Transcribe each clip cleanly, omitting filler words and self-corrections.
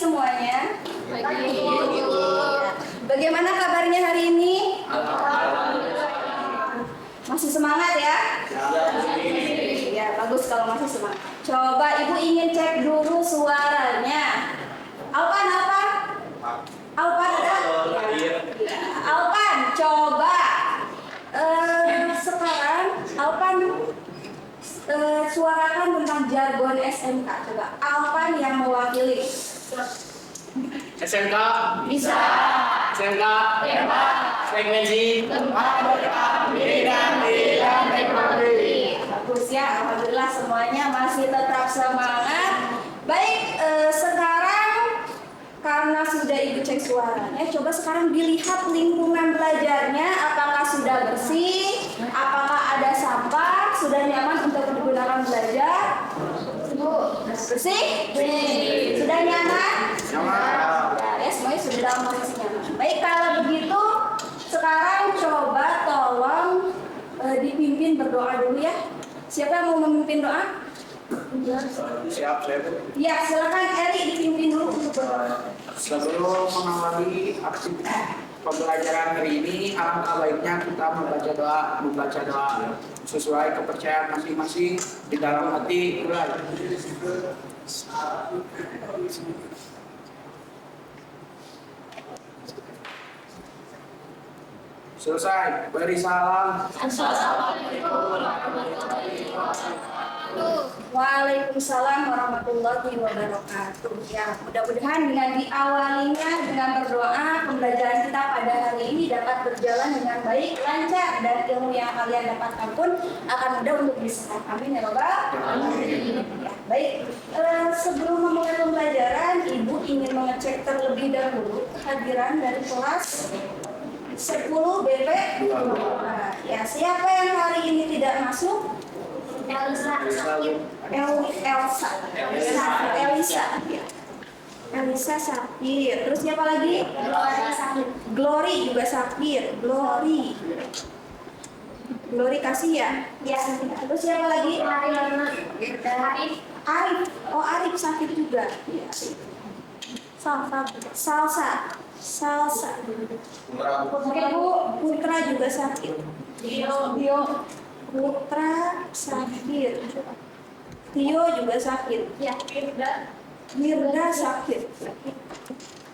semuanya. Pagi. Bagaimana kabarnya hari ini? Masih semangat ya? Ya, bagus kalau masih semangat. Coba Ibu ingin cek dulu suaranya. Alpan ada? Alpan, coba. Sekarang Alpan suarakan tentang jargon SMK. Coba Alpan yang mewakili. SMK Bisa. SMK Hebat. frekuensi Bidang teknologi. Bagus ya, alhamdulillah semuanya masih tetap semangat. Baik, sekarang karena sudah Ibu cek suaranya, coba sekarang dilihat lingkungan belajarnya, apakah sudah bersih, apakah ada sampah, sudah nyaman untuk digunakan belajar. Bersih? Sudah nyaman? Ya, semuanya sudah dalam posisi nyaman. Baik, kalau begitu sekarang coba tolong dipimpin berdoa dulu ya. Siapa yang mau memimpin doa? siap saya. Ya, silakan Eri dipimpin dulu untuk berdoa. Sebelum mengawali aktivitas pembelajaran hari ini, alangkah baiknya kita membaca doa sesuai kepercayaan masing-masing di dalam hati. Selesai, beri salam. Waalaikumsalam warahmatullahi wabarakatuh. Ya, mudah-mudahan dengan diawalinya dengan berdoa, pembelajaran kita pada hari ini dapat berjalan dengan baik, lancar, dan ilmu yang kalian dapatkan pun akan mudah untuk diserap. Amin ya Rabbal alamin. Ya, baik. Sebelum memulai pembelajaran, Ibu ingin mengecek terlebih dahulu kehadiran dari kelas 10 BP. Ya, siapa yang hari ini tidak masuk? Elsa. Elisa sakit. Terus siapa lagi? Glory juga sakit. Glory kasih ya? Ya. Terus siapa lagi? Arif. Oh, Arif sakit juga. Ya. Salsa. Oke Bu, Putra juga sakit. Dio. Putra sakit. Tio juga sakit. Ya, Mirda sakit.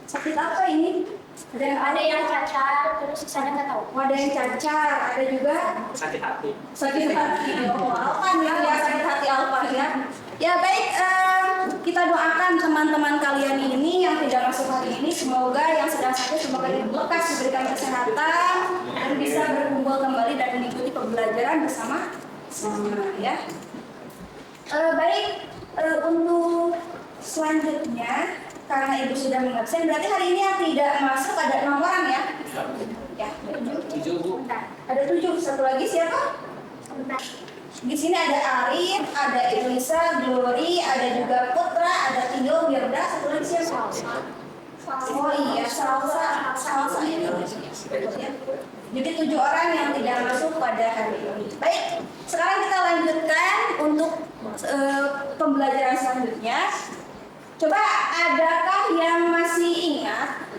Sakit apa ini? ada yang cacat, terus sisanya nggak tahu. Ada yang cacar, ada juga Sakit hati. sakit hati. Oh, Alpan ya, sakit hati Alpan ya. Ya baik, kita doakan teman-teman kalian ini yang tidak masuk hari ini, semoga yang sedang sakit semoga lekas diberikan kesehatan dan bisa berkumpul kembali dan mengikuti pembelajaran bersama ya. Baik, untuk selanjutnya karena Ibu sudah mengabsen, berarti hari ini yang tidak masuk ada 6 orang ya? Ya, 7 Bu. ada 7. Satu lagi siapa? Di sini ada Arif, ada Elisa, Glory, ada juga Putra, ada Tio, Mirda, satu lagi siapa? Oh iya, Salsa ini. Jadi 7 orang yang tidak masuk pada hari ini. Baik, sekarang kita lanjutkan untuk pembelajaran selanjutnya. Coba adakah yang masih ingat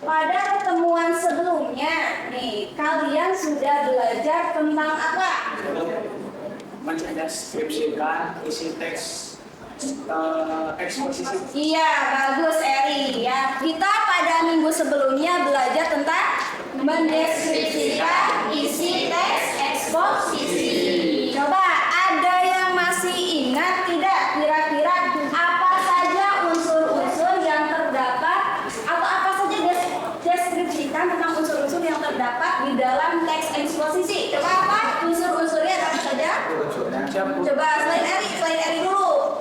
pada pertemuan sebelumnya nih kalian sudah belajar tentang apa? Mendeskripsikan isi teks eksposisi. Iya, bagus Eri ya. Kita pada minggu sebelumnya belajar tentang mendeskripsikan isi teks eksposisi. Coba ada yang masih ingat tidak kira-kira apa saja unsur-unsur yang terdapat atau apa saja deskripsikan tentang unsur-unsur yang terdapat di dalam teks eksposisi? Coba apa unsur-unsurnya apa saja? Coba selain Eri dulu.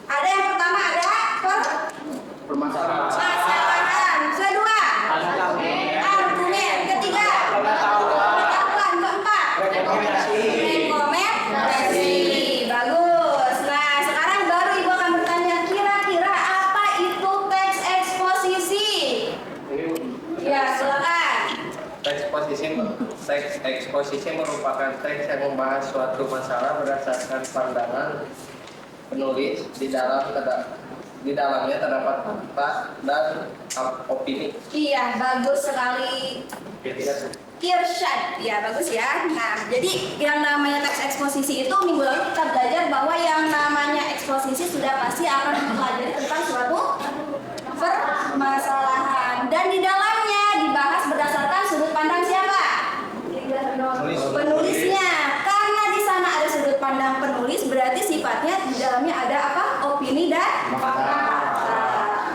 Ada yang pertama ada Permasalahan. permasalahan. Kedua, argumen. Ketiga, pengetahuan. Keempat, rekomendasi. Bagus. Nah, sekarang baru Ibu akan bertanya kira-kira apa itu teks eksposisi? Ya, silakan. Teks eksposisi merupakan teks yang membahas suatu masalah berdasarkan pandangan penulis di di dalamnya terdapat fakta dan opini. Iya, bagus sekali. Irsyad, ya bagus ya. Nah, jadi yang namanya teks eksposisi itu minggu lalu kita belajar bahwa yang namanya eksposisi sudah pasti akan mempelajari tentang suatu permasalahan dan di dalamnya dibahas berdasarkan sudut pandang siapa? Penulisnya. Karena di sana ada sudut pandang penulis, berarti sifatnya di dalamnya ada apa? Opini dan fakta.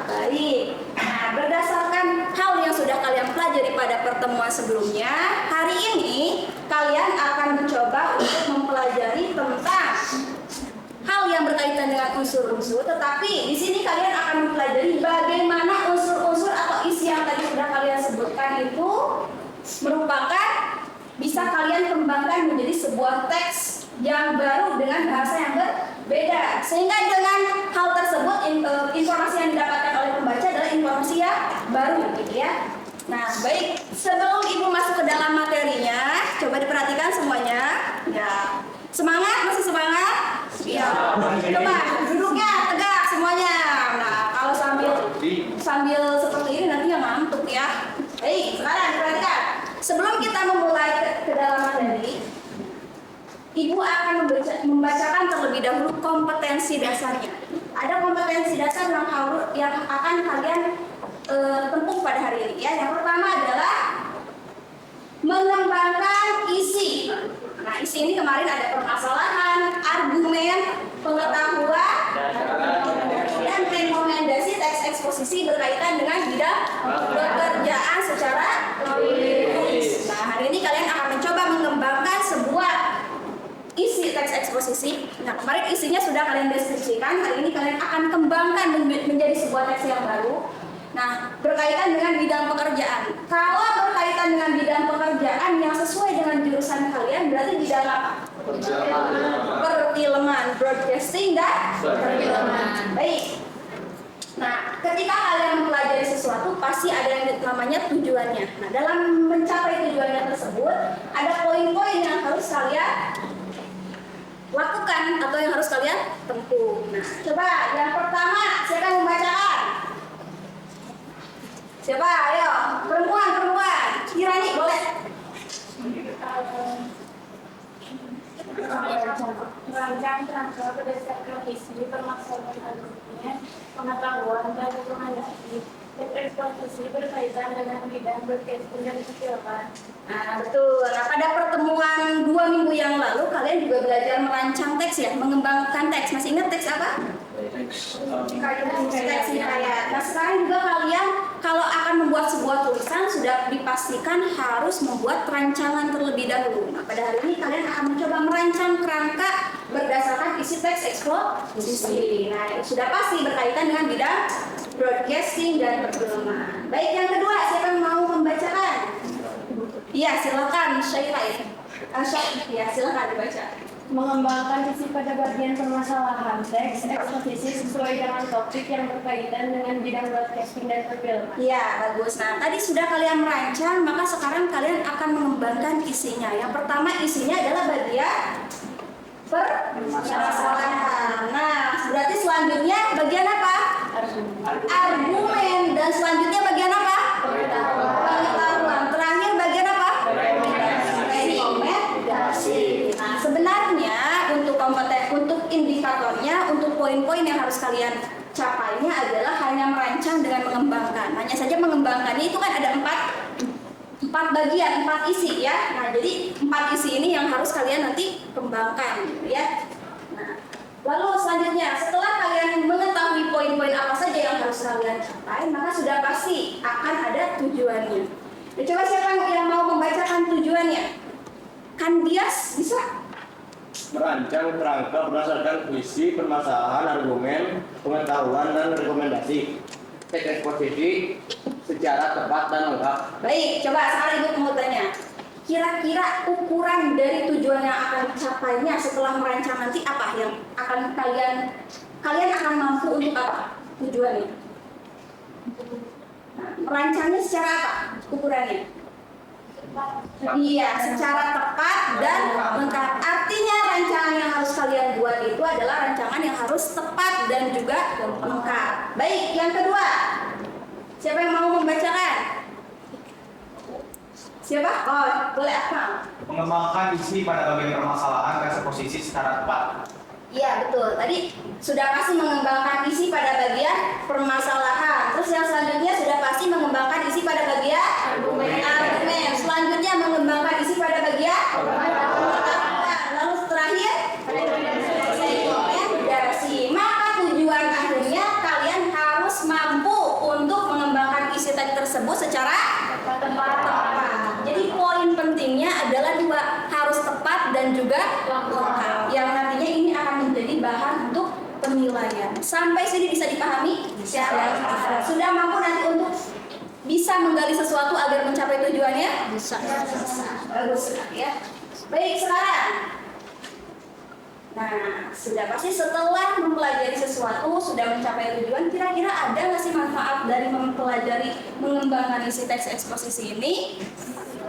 Baik. Nah, berdasarkan hal yang sudah kalian pelajari pada pertemuan sebelumnya, hari ini kalian akan mencoba untuk mempelajari tentang hal yang berkaitan dengan unsur-unsur, tetapi di sini kalian akan mempelajari bagaimana unsur-unsur atau isi yang tadi sudah kalian sebutkan itu merupakan bisa kalian kembangkan menjadi sebuah teks yang baru dengan bahasa yang berbeda, sehingga dengan hal tersebut informasi yang didapatkan oleh pembaca adalah informasi yang baru, gitu ya. Nah, baik, sebelum ibu masuk ke dalam materinya, coba diperhatikan semuanya. Ya, semangat, masih semangat? Ya, coba duduknya tegak semuanya. Nah, kalau sambil seperti ini nanti yang ngantuk ya. Baik, sekarang diperhatikan. Sebelum kita memulai ke dalam materi, ibu akan membacakan terlebih dahulu kompetensi dasarnya. Ada kompetensi dasar yang akan kalian tempuh pada hari ini ya. Yang pertama adalah mengembangkan isi. Nah, isi ini kemarin ada permasalahan, argumen, pengetahuan, dan rekomendasi teks eksposisi berkaitan dengan bidang pekerjaan secara tulis. Nah, hari ini kalian akan mencoba mengembangkan sebuah isi teks eksposisi. Nah, kemarin isinya sudah kalian deskripsikan, hari ini kalian akan kembangkan menjadi sebuah teks yang baru. Nah, berkaitan dengan bidang pekerjaan. Kalau berkaitan dengan bidang pekerjaan yang sesuai dengan jurusan kalian, berarti bidang apa? Perfilman, broadcasting dan perfilman. Baik. Nah, ketika kalian mempelajari sesuatu, pasti ada yang namanya tujuannya. Nah, dalam mencapai tujuannya tersebut, ada poin-poin yang harus kalian lakukan atau yang harus kalian tempuh. Nah, coba yang pertama, siapa yang membacakan? Siapa? Ayo, perempuan. Kirani, boleh. Merancang kerangka berdasarkan isi permasalahan argumen, pengetahuan dan rekomendasi. Teks eksposisi berkaitan dengan bidang broadcasting dan perfilman. Nah, betul. Nah, pada pertemuan 2 minggu yang lalu, kalian juga belajar merancang teks ya, mengembangkan teks. Masih ingat teks apa? Teks hikayat. Nah, sekarang juga kalian kalau akan membuat sebuah tulisan sudah dipastikan harus membuat rancangan terlebih dahulu. Nah, pada hari ini kalian akan mencoba merancang kerangka berdasarkan isi teks eksposisi. Nah, sudah pasti berkaitan dengan bidang broadcasting dan perfilman. Baik, yang kedua, siapa yang mau membacakan? Iya, silakan Syairah ya. Ya, silakan dibaca. Mengembangkan isi pada bagian permasalahan teks eksposisi sesuai dengan topik yang berkaitan dengan bidang broadcasting dan perfilman. Iya, bagus. Nah, tadi sudah kalian merancang, maka sekarang kalian akan mengembangkan isinya. Yang pertama isinya adalah bagian permasalahan. Nah, berarti selanjutnya bagian apa? Argumen. Dan selanjutnya bagian apa? Pengetahuan. Terakhir bagian apa? Rekomendasi. Nah, sebenarnya untuk indikatornya, untuk poin-poin yang harus kalian capainya adalah hanya merancang dengan mengembangkan. Hanya saja mengembangkannya itu kan ada empat bagian, 4 isi ya. Nah, jadi 4 isi ini yang harus kalian nanti kembangkan, gitu ya. Nah, lalu selanjutnya setelah kalian mengetahui poin-poin apa saja yang harus kalian capai, maka sudah pasti akan ada tujuannya. Nah, coba siapa yang mau membacakan tujuannya? Kandias, bisa? Merancang kerangka berdasarkan isi permasalahan, argumen, pengetahuan, dan rekomendasi. Teks eksposisi secara tepat dan lengkap. Baik, coba sekarang ibu mau tanya. Kira-kira ukuran dari tujuan yang akan dicapainya setelah merancang nanti apa yang akan kalian akan mampu untuk apa tujuannya? Nah, merancangnya secara apa ukurannya? Iya, secara tepat dan lengkap. Artinya rancangan yang harus kalian buat itu adalah rancangan yang harus tepat dan juga lengkap. Baik, yang kedua. Siapa yang mau membacakan? Siapa? Oh, boleh Akmal. Mengembangkan isi pada bagian permasalahan dan posisi secara tepat. Iya, betul. Tadi sudah pasti mengembangkan isi pada bagian permasalahan. Terus yang selanjutnya sudah pasti mengembangkan isi pada bagian argumen. Selanjutnya mengembangkan isi pada bagian pengetahuan. Lalu terakhir rekomendasi. Maka tujuan akhirnya kalian harus mampu untuk mengembangkan isi teks tersebut secara tepat. Jadi poin pentingnya adalah dua, harus tepat dan juga lengkap. Yang nantinya ini akan menjadi bahan untuk penilaian. Sampai sini bisa dipahami? Sudah mampu nanti untuk bisa menggali sesuatu agar mencapai tujuannya? Bisa. Bagus ya. Baik, sekarang. Nah, sudah pasti setelah mempelajari sesuatu, sudah mencapai tujuan, kira-kira ada nggak sih manfaat dari mempelajari mengembangkan isi teks eksposisi ini?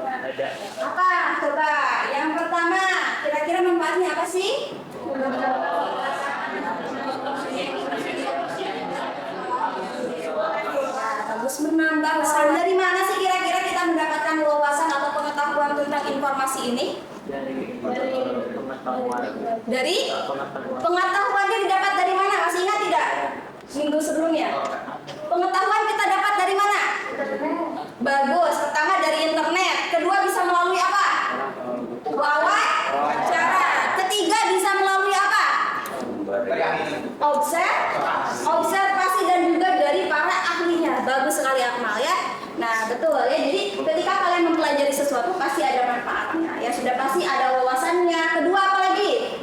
Ada. Apa? Coba. Yang pertama, kira-kira manfaatnya apa sih? Bagus, menambah wawasan. Dari mana sih kira-kira kita mendapatkan wawasan atau pengetahuan tentang informasi ini? Dari pengetahuannya didapat dari mana? Masih ingat tidak? Minggu sebelumnya. Pengetahuan kita dapat dari mana? Bagus. Pertama dari internet. Kedua bisa melalui apa? Wawancara. Ketiga bisa melalui apa? Observasi dan juga dari para ahlinya. Bagus sekali Akmal ya. Nah betul ya. Jadi ketika kalian mempelajari sesuatu pasti ada manfaatnya. Ya sudah pasti ada wawasannya. Kedua apa lagi?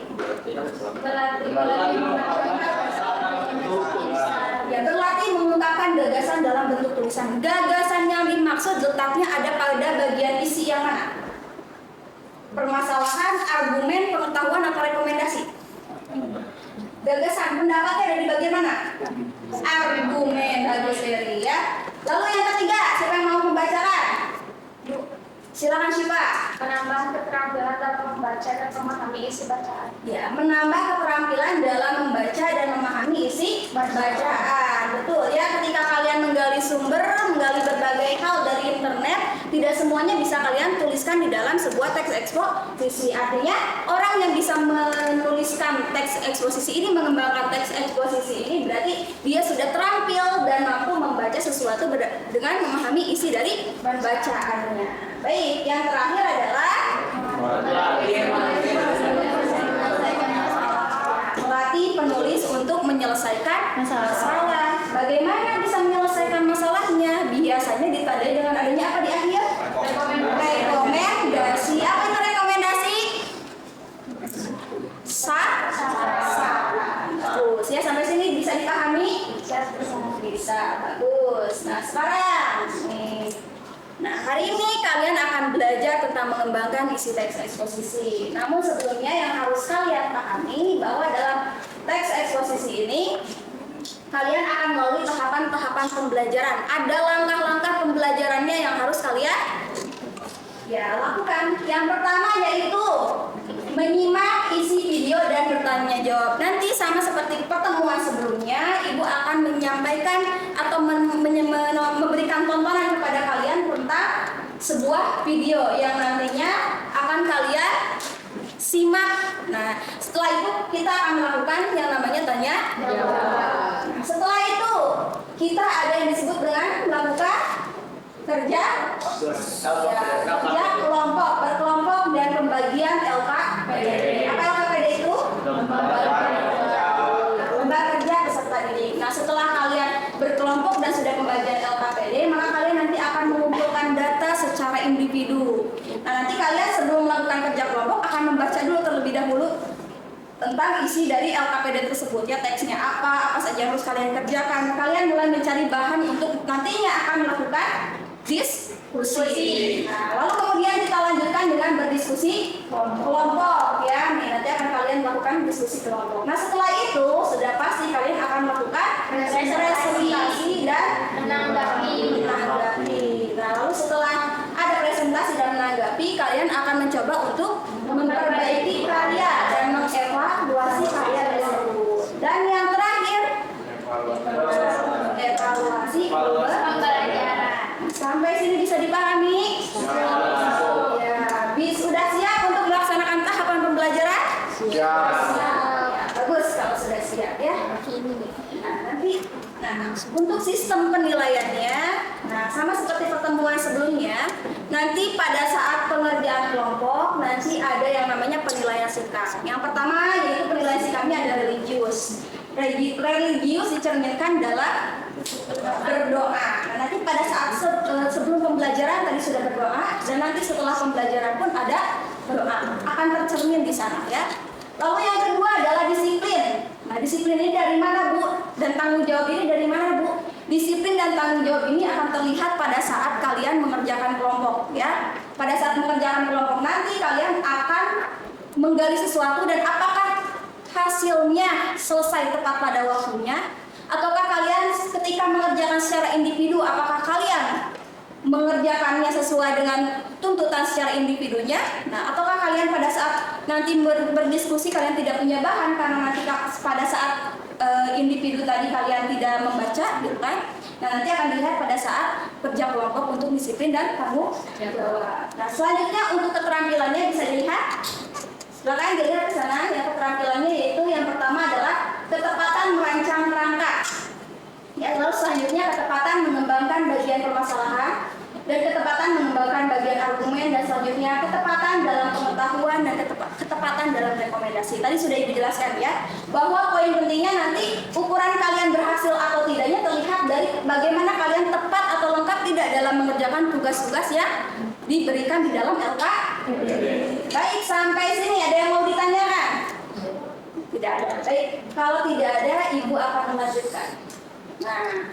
Ya berlatih mengungkapkan gagasan dalam bentuk tulisan. Gagasan yang dimaksud letaknya ada pada bagian isi yang mana? Permasalahan, argumen, pengetahuan atau rekomendasi? Gagasan, pendapatnya ada di bagian mana? Argumen, bagus Eri ya. Lalu yang ketiga, siapa yang mau membacakan? Silakan Syifa. Menambah keterampilan dalam membaca dan memahami isi bacaan. Ya, menambah keterampilan dalam membaca dan memahami isi bacaan. Betul ya, ketika kalian menggali sumber, menggali berbagai hal dari internet, tidak semuanya bisa kalian tuliskan di dalam sebuah teks eksposisi. Artinya, orang yang bisa menuliskan teks eksposisi ini, mengembangkan teks eksposisi ini, berarti dia sudah terampil dan mampu membaca sesuatu dengan memahami isi dari bacaannya. Baik, yang terakhir adalah melatih penulis untuk menyelesaikan masalah. Bagaimana bisa menyelesaikan masalahnya? Biasanya ditandai dengan adanya apa di akhir? Rekomendasi. Apa itu rekomendasi? Bagus ya, sampai sini bisa dipahami? Bisa. Bagus. Nah sekarang nih. Nah, hari ini kalian akan belajar tentang mengembangkan isi teks eksposisi. Namun sebelumnya yang harus kalian pahami bahwa dalam teks eksposisi ini kalian akan melalui tahapan-tahapan pembelajaran. Ada langkah-langkah pembelajarannya yang harus kalian lakukan. Yang pertama yaitu menyimak isi video dan bertanya jawab. Nanti sama seperti pertemuan sebelumnya, Ibu akan menyampaikan atau memberikan tontonan kepada kalian tentang sebuah video yang nantinya akan kalian simak. Nah, setelah itu kita akan melakukan yang namanya tanya jawab. Nah, setelah itu kita ada yang disebut dengan melakukan kerja kelompok, berkelompok dan pembagian LKPD. Apa LKPD itu? Lembar kerja peserta didik. Nah, setelah kalian berkelompok dan sudah pembagian LKPD, maka kalian nanti akan mengumpulkan data secara individu. Nah, nanti kalian sebelum melakukan kerja kelompok akan membaca dulu terlebih dahulu tentang isi dari LKPD tersebut, ya teksnya apa saja yang harus kalian kerjakan. Kalian mulai mencari bahan untuk nantinya akan melakukan diskusi. Nah, lalu kemudian kita lanjutkan dengan berdiskusi kelompok ya. Nih, nanti akan kalian melakukan diskusi kelompok. Nah, setelah itu sudah pasti kalian akan melakukan presentasi dan menanggapi. Nah, lalu setelah ada presentasi dan menanggapi, kalian akan mencoba untuk memperbaiki karya dan mengevaluasi karya tersebut. Dan yang terakhir sampai sini bisa dipahami? Ya, sudah siap untuk melaksanakan tahapan pembelajaran? Ya. Bagus kalau sudah siap ya. Nah, untuk sistem penilaiannya, nah sama seperti pertemuan sebelumnya, nanti pada saat pengerjaan kelompok nanti ada yang namanya penilaian sikap. Yang pertama yaitu penilaian sikapnya ada religius. Religius dicerminkan dalam berdoa. Nah, nanti pada saat sebelum pembelajaran tadi sudah berdoa, dan nanti setelah pembelajaran pun ada berdoa, akan tercermin di sana ya. Lalu yang kedua adalah disiplin. Nah, disiplin ini dari mana, Bu? Dan tanggung jawab ini dari mana, Bu? Disiplin dan tanggung jawab ini akan terlihat pada saat kalian mengerjakan kelompok ya. Pada saat mengerjakan kelompok nanti kalian akan menggali sesuatu, dan apakah hasilnya selesai tepat pada waktunya, ataukah kalian ketika mengerjakan secara individu, apakah kalian mengerjakannya sesuai dengan tuntutan secara individunya. Nah, ataukah kalian pada saat nanti berdiskusi kalian tidak punya bahan karena nanti pada saat individu tadi kalian tidak membaca, gitu kan? Nah, nanti akan dilihat pada saat kerja kelompok untuk disiplin dan tanggung jawab. Nah, selanjutnya untuk keterampilannya bisa dilihat. Silakan dilihat ke sana. Yang keterampilannya yaitu yang pertama adalah ketepatan merancang kerangka. Ya, lalu selanjutnya ketepatan mengembangkan bagian permasalahan, dan ketepatan mengembangkan bagian argumen, dan selanjutnya ketepatan dalam pengetahuan dan ketepatan dalam rekomendasi. Tadi sudah dijelaskan ya, bahwa poin pentingnya nanti ukuran kalian berhasil atau tidaknya terlihat dari bagaimana kalian tepat atau lengkap tidak dalam mengerjakan tugas-tugas yang diberikan di dalam LK. Baik, sampai sini ada yang mau ditanyakan? Tidak ada. Baik, kalau tidak ada, Ibu akan melanjutkan. Nah,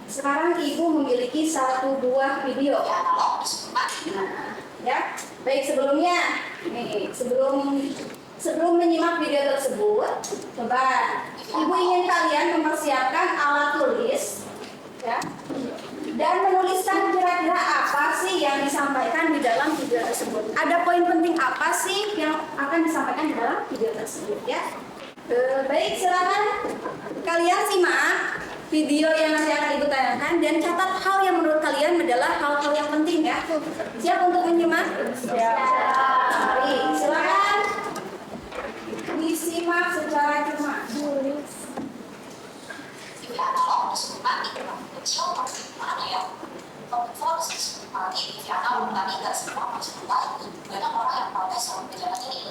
sekarang Ibu memiliki 1 buah video. Nah, ya. Baik, sebelumnya nih, sebelum menyimak video tersebut, coba Ibu ingin kalian mempersiapkan alat tulis ya. Dan menuliskan kira-kira apa sih yang disampaikan di dalam video tersebut. Ada poin penting apa sih yang akan disampaikan di dalam video tersebut ya. Baik, silakan kalian simak video yang nanti akan Ibu tayangkan, dan catat hal yang menurut kalian adalah hal-hal yang penting ya. Siap untuk menyimak? Siap. Baik, silakan disimak secara cermat. Banyak orang yang protes sama kejadian ini.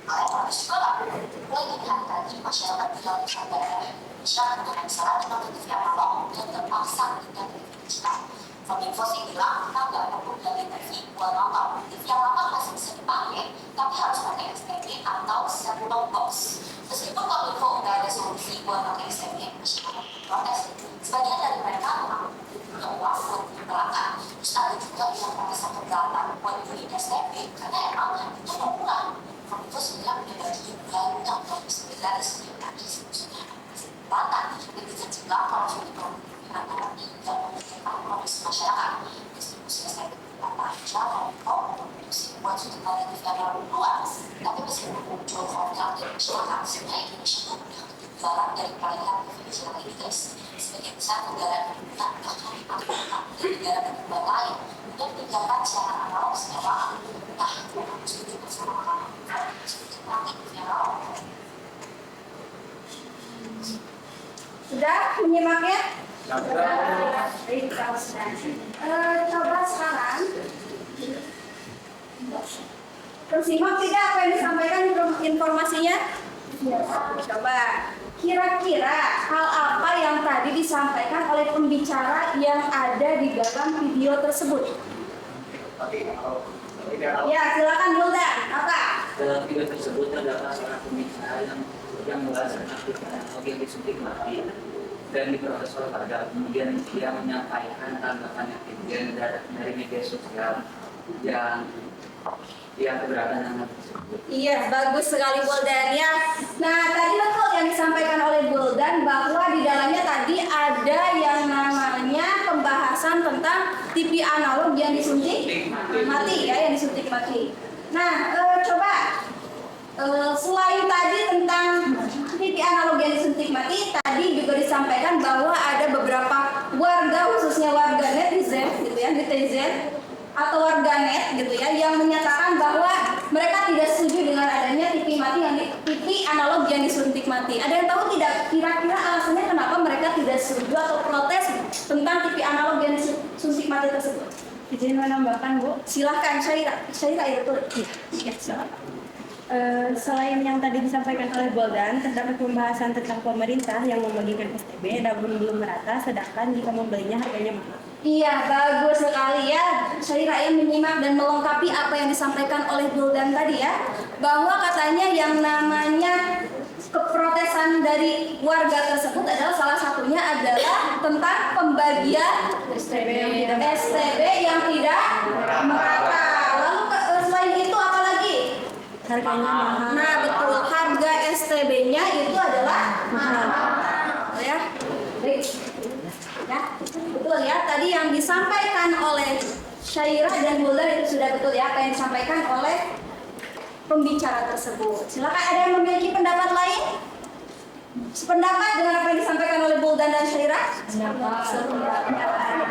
Ada protes juga lah. Mulai dari hari tadi masyarakat tinggal di negara Indonesia menggunakan saran tentang TV analog yang terpaksa dengan TV digital. Kominfo sih bilang kita nggak perlu ganti TV buat nonton. TV yang lama masih bisa dipakai, tapi harus pakai STD atau set-top box. Meskipun Kominfo nggak ada solusi buat pakai STD, masyarakat protes. Sebagian dari mereka mengaku punya uang buat beli perangkat. Terus ada juga yang pakai satu galakan buat beli STD karena emang itu murah. Kominfo sebenarnya punya baju baru yang bisa gratis dan distribusinya rata. Dan juga kalau sudah diproduksi antara 3 dan 4 produksi masyarakat, distribusi STD rata aja Kominfo produksi buat sudah pada TV analog luas. Tapi meskipun muncul program dari masyarakat, sebenarnya Indonesia itu udah ketinggalan dari perolehan TV digital ini guys. Sebagian besar negara berkembang bahkan dari negara berkembang lain untuk meninggalkan siaran analog secara entah aku setuju bersama kamu nanti TV analog. Sudah menyimaknya? Sudah. Baik, kalau sudah. Coba sekarang tersimak tidak apa yang disampaikan informasinya? Coba kira-kira hal apa yang tadi disampaikan oleh pembicara yang ada di dalam video tersebut? Ya, silakan Buldan. Apa? Dalam video tersebut terdapat seorang pembicara yang membahas tentang teknologi yang disuntik mati dan diprotes oleh warga. Kemudian dia menyampaikan tanggapan netizen dari media sosial yang keberatan dengan tersebut. Iya, bagus sekali Buldan ya. Nah, tadi betul yang disampaikan oleh Buldan bahwa di dalamnya tadi ada yang namanya pembahasan tentang TV analog yang disuntik mati ya, yang disuntik mati. Nah, coba selain tadi tentang TV TV analog yang disuntik mati tadi juga disampaikan bahwa ada beberapa warga, khususnya warga netizen gitu ya, netizen atau warganet gitu ya, yang menyatakan bahwa mereka tidak setuju dengan adanya TV mati TV analog yang disuntik mati. Ada yang tahu tidak kira-kira alasannya kenapa mereka tidak setuju atau protes tentang TV analog yang disuntik mati tersebut? Izin menambahkan, Bu. Silahkan, Syaira ya betul. Iya, silakan. Selain yang tadi disampaikan oleh Boldan, terdapat pembahasan tentang pemerintah yang membagikan STB namun belum merata, sedangkan jika membelinya harganya mahal. Iya, bagus sekali ya. Syaira yang menyimak dan melengkapi apa yang disampaikan oleh Boldan tadi ya, bahwa katanya yang namanya keprotesan dari warga tersebut adalah salah satunya adalah tentang pembagian STB yang tidak merata. Lalu selain itu apa lagi? Harganya mahal. Nah betul, harga STB-nya itu adalah mahal ya. Ya, betul ya. Tadi yang disampaikan oleh Syaira dan Boldan itu sudah betul ya, apa yang disampaikan oleh pembicara tersebut. Silakan, ada yang memiliki pendapat lain? Sependapat dengan apa yang disampaikan oleh Boldan dan Syaira? Pendapat.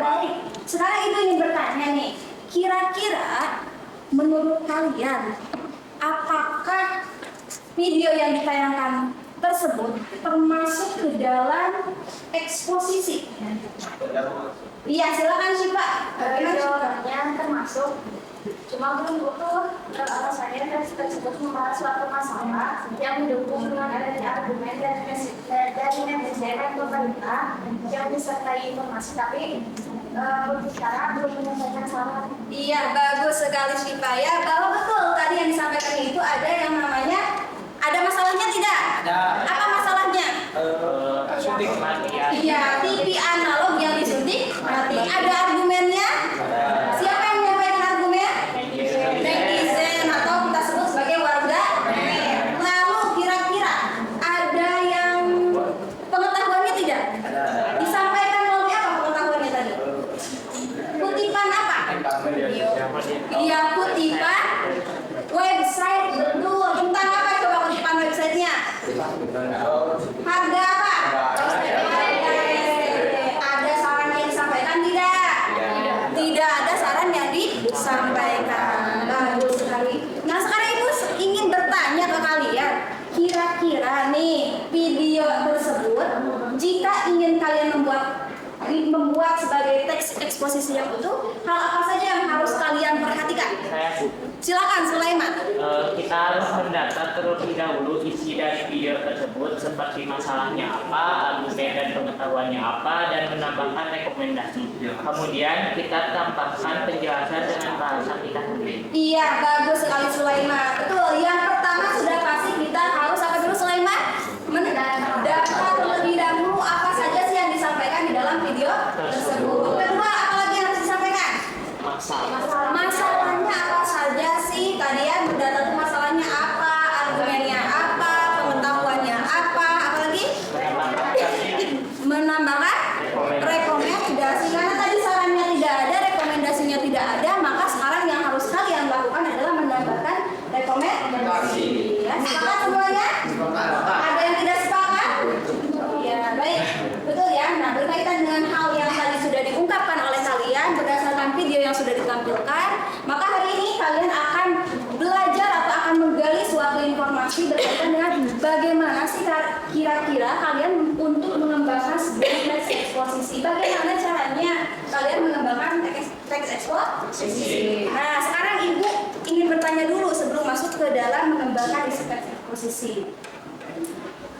Baik. Sekarang Ibu ingin bertanya nih, kira-kira menurut kalian apakah video yang ditayangkan tersebut termasuk ke dalam eksposisi? Iya, silakan Syifa. Jawabannya termasuk, cuma belum butuh alasannya dan tersebut membahas suatu masalah yang mendukung dengan adanya argumen dari netizen dan pemerintah yang disertai informasi, tapi berbicara belum menyampaikan salah. Iya, bagus sekali Syifa ya, bahwa betul tadi yang disampaikan itu ada yang namanya, ada masalahnya tidak? Ada. Apa masalahnya? Suntik mati ya. Iya, TV analog yang disuntik mati. Ada argumennya? Siapa yang menyampaikan argumen? Netizen atau kita sebut sebagai warga net. Lalu kira-kira ada yang pengetahuannya tidak? Disampaikan melalui apa pengetahuannya tadi? Kutipan apa? Iya, kutipan website, betul. Tentang apa coba kutipan websitenya? Harga apa? Ada saran yang disampaikan tidak? Tidak ada saran yang disampaikan. Bagus sekali. Nah sekarang Ibu ingin bertanya ke kalian, kira-kira nih video tersebut jika ingin kalian membuat sebagai teks eksposisi yang utuh, hal apa saja yang harus kalian perhatikan? Silakan Sulaiman. Kita harus mendata terlebih dahulu isi dari video tersebut seperti masalahnya apa, argumen dan pengetahuannya apa, dan menambahkan rekomendasi. Kemudian kita tambahkan penjelasan dengan bahasa kita sendiri. Iya, bagus sekali Sulaiman. Betul. Yang pertama sudah pasti kita harus apa dulu Sulaiman? Mendata terlebih dahulu apa saja sih yang disampaikan di dalam video tersebut. Kedua, apa lagi yang harus disampaikan? Masalahnya apa saja sih? Tadi ya mendata tuh masalahnya apa, argumennya apa, pengetahuannya apa, apalagi? Menambahkan rekomendasi. Karena tadi sarannya tidak ada, rekomendasinya tidak ada, maka sekarang yang harus kalian lakukan adalah menambahkan rekomendasi. Ya, sepakat semuanya? Ada yang tidak sepakat? Ya, baik. Betul ya. Nah, berkaitan dengan hal yang tadi sudah diungkapkan oleh kalian berdasarkan video yang sudah ditampilkan, maka hari ini kalian akan belajar atau akan menggali suatu informasi berkaitan dengan bagaimana sih kira-kira kalian untuk mengembangkan sebuah teks eksposisi. Bagaimana caranya kalian mengembangkan teks eksposisi. Nah, sekarang Ibu ingin bertanya dulu sebelum masuk ke dalam mengembangkan isi teks eksposisi.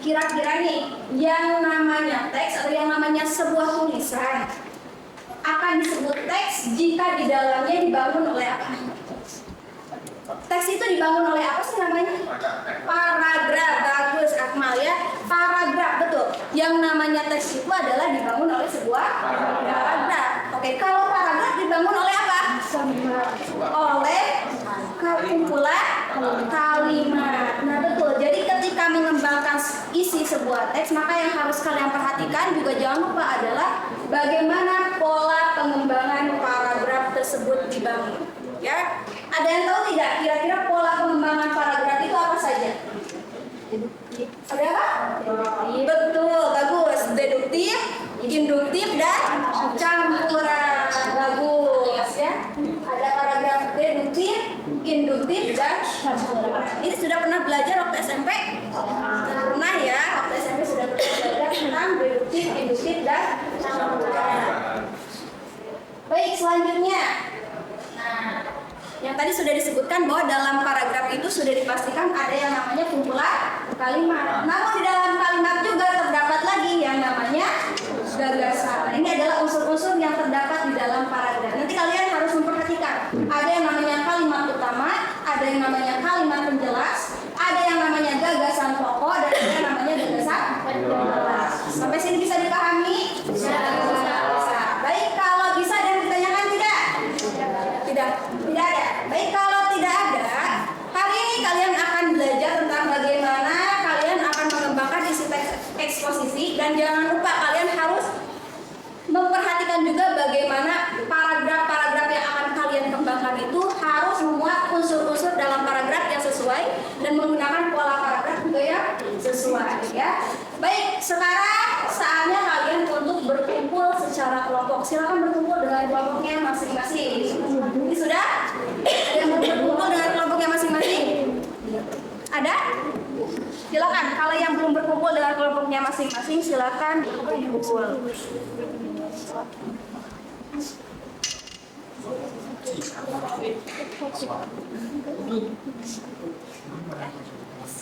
Kira-kira nih, yang namanya teks atau yang namanya sebuah tulisan akan disebut teks jika di dalamnya dibangun oleh apa? Teks itu dibangun oleh apa sih namanya? Paragraf. Bagus Akmal ya. Paragraf, betul. Yang namanya teks itu adalah dibangun oleh sebuah paragraf. Oke, kalau paragraf dibangun oleh apa? Oleh kumpulan kalimat. Nah betul. Jadi ketika mengembangkan isi sebuah teks, maka yang harus kalian perhatikan juga jangan lupa adalah bagaimana pola pengembangan paragraf tersebut dibangun. Ya, ada yang tahu tidak kira-kira pola pengembangan paragraf itu apa saja? Ada apa? Ini sudah pernah belajar waktu SMP? Pernah ya, waktu SMP sudah pernah belajar tentang deduktif, induktif, dan campuran. Baik, selanjutnya. Nah, yang tadi sudah disebutkan bahwa dalam paragraf itu sudah dipastikan ada yang namanya kumpulan kalimat. Namun di dalam kalimat juga terdapat lagi yang namanya gagasan. Nah, ini adalah unsur-unsur yang terdapat di dalam paragraf. Nanti kalian harus memperhatikan. Ada yang namanya kalimat utama, ada yang namanya kalimat penjelas, ada yang namanya gagasan pokok, dan ada yang namanya gagasan penjelas. Sampai sini bisa dipahami? Bisa. Baik, kalau bisa dan ditanyakan tidak? Tidak ada. Baik, kalau tidak ada, hari ini kalian akan belajar tentang bagaimana kalian akan mengembangkan isi teks eksposisi, dan jangan lupa kalian harus memperhatikan juga bagaimana paragraf-paragraf yang akan kalian kembangkan itu harus memuat unsur-unsur dalam paragraf yang sesuai dan menggunakan pola paragraf juga yang sesuai ya. Baik, sekarang saatnya kalian untuk berkumpul secara kelompok. Silakan berkumpul dengan kelompoknya masing-masing. Ini sudah? Ada yang berkumpul dengan kelompoknya masing-masing? Ada? Silakan. Kalau yang belum berkumpul dengan kelompoknya masing-masing, silakan berkumpul.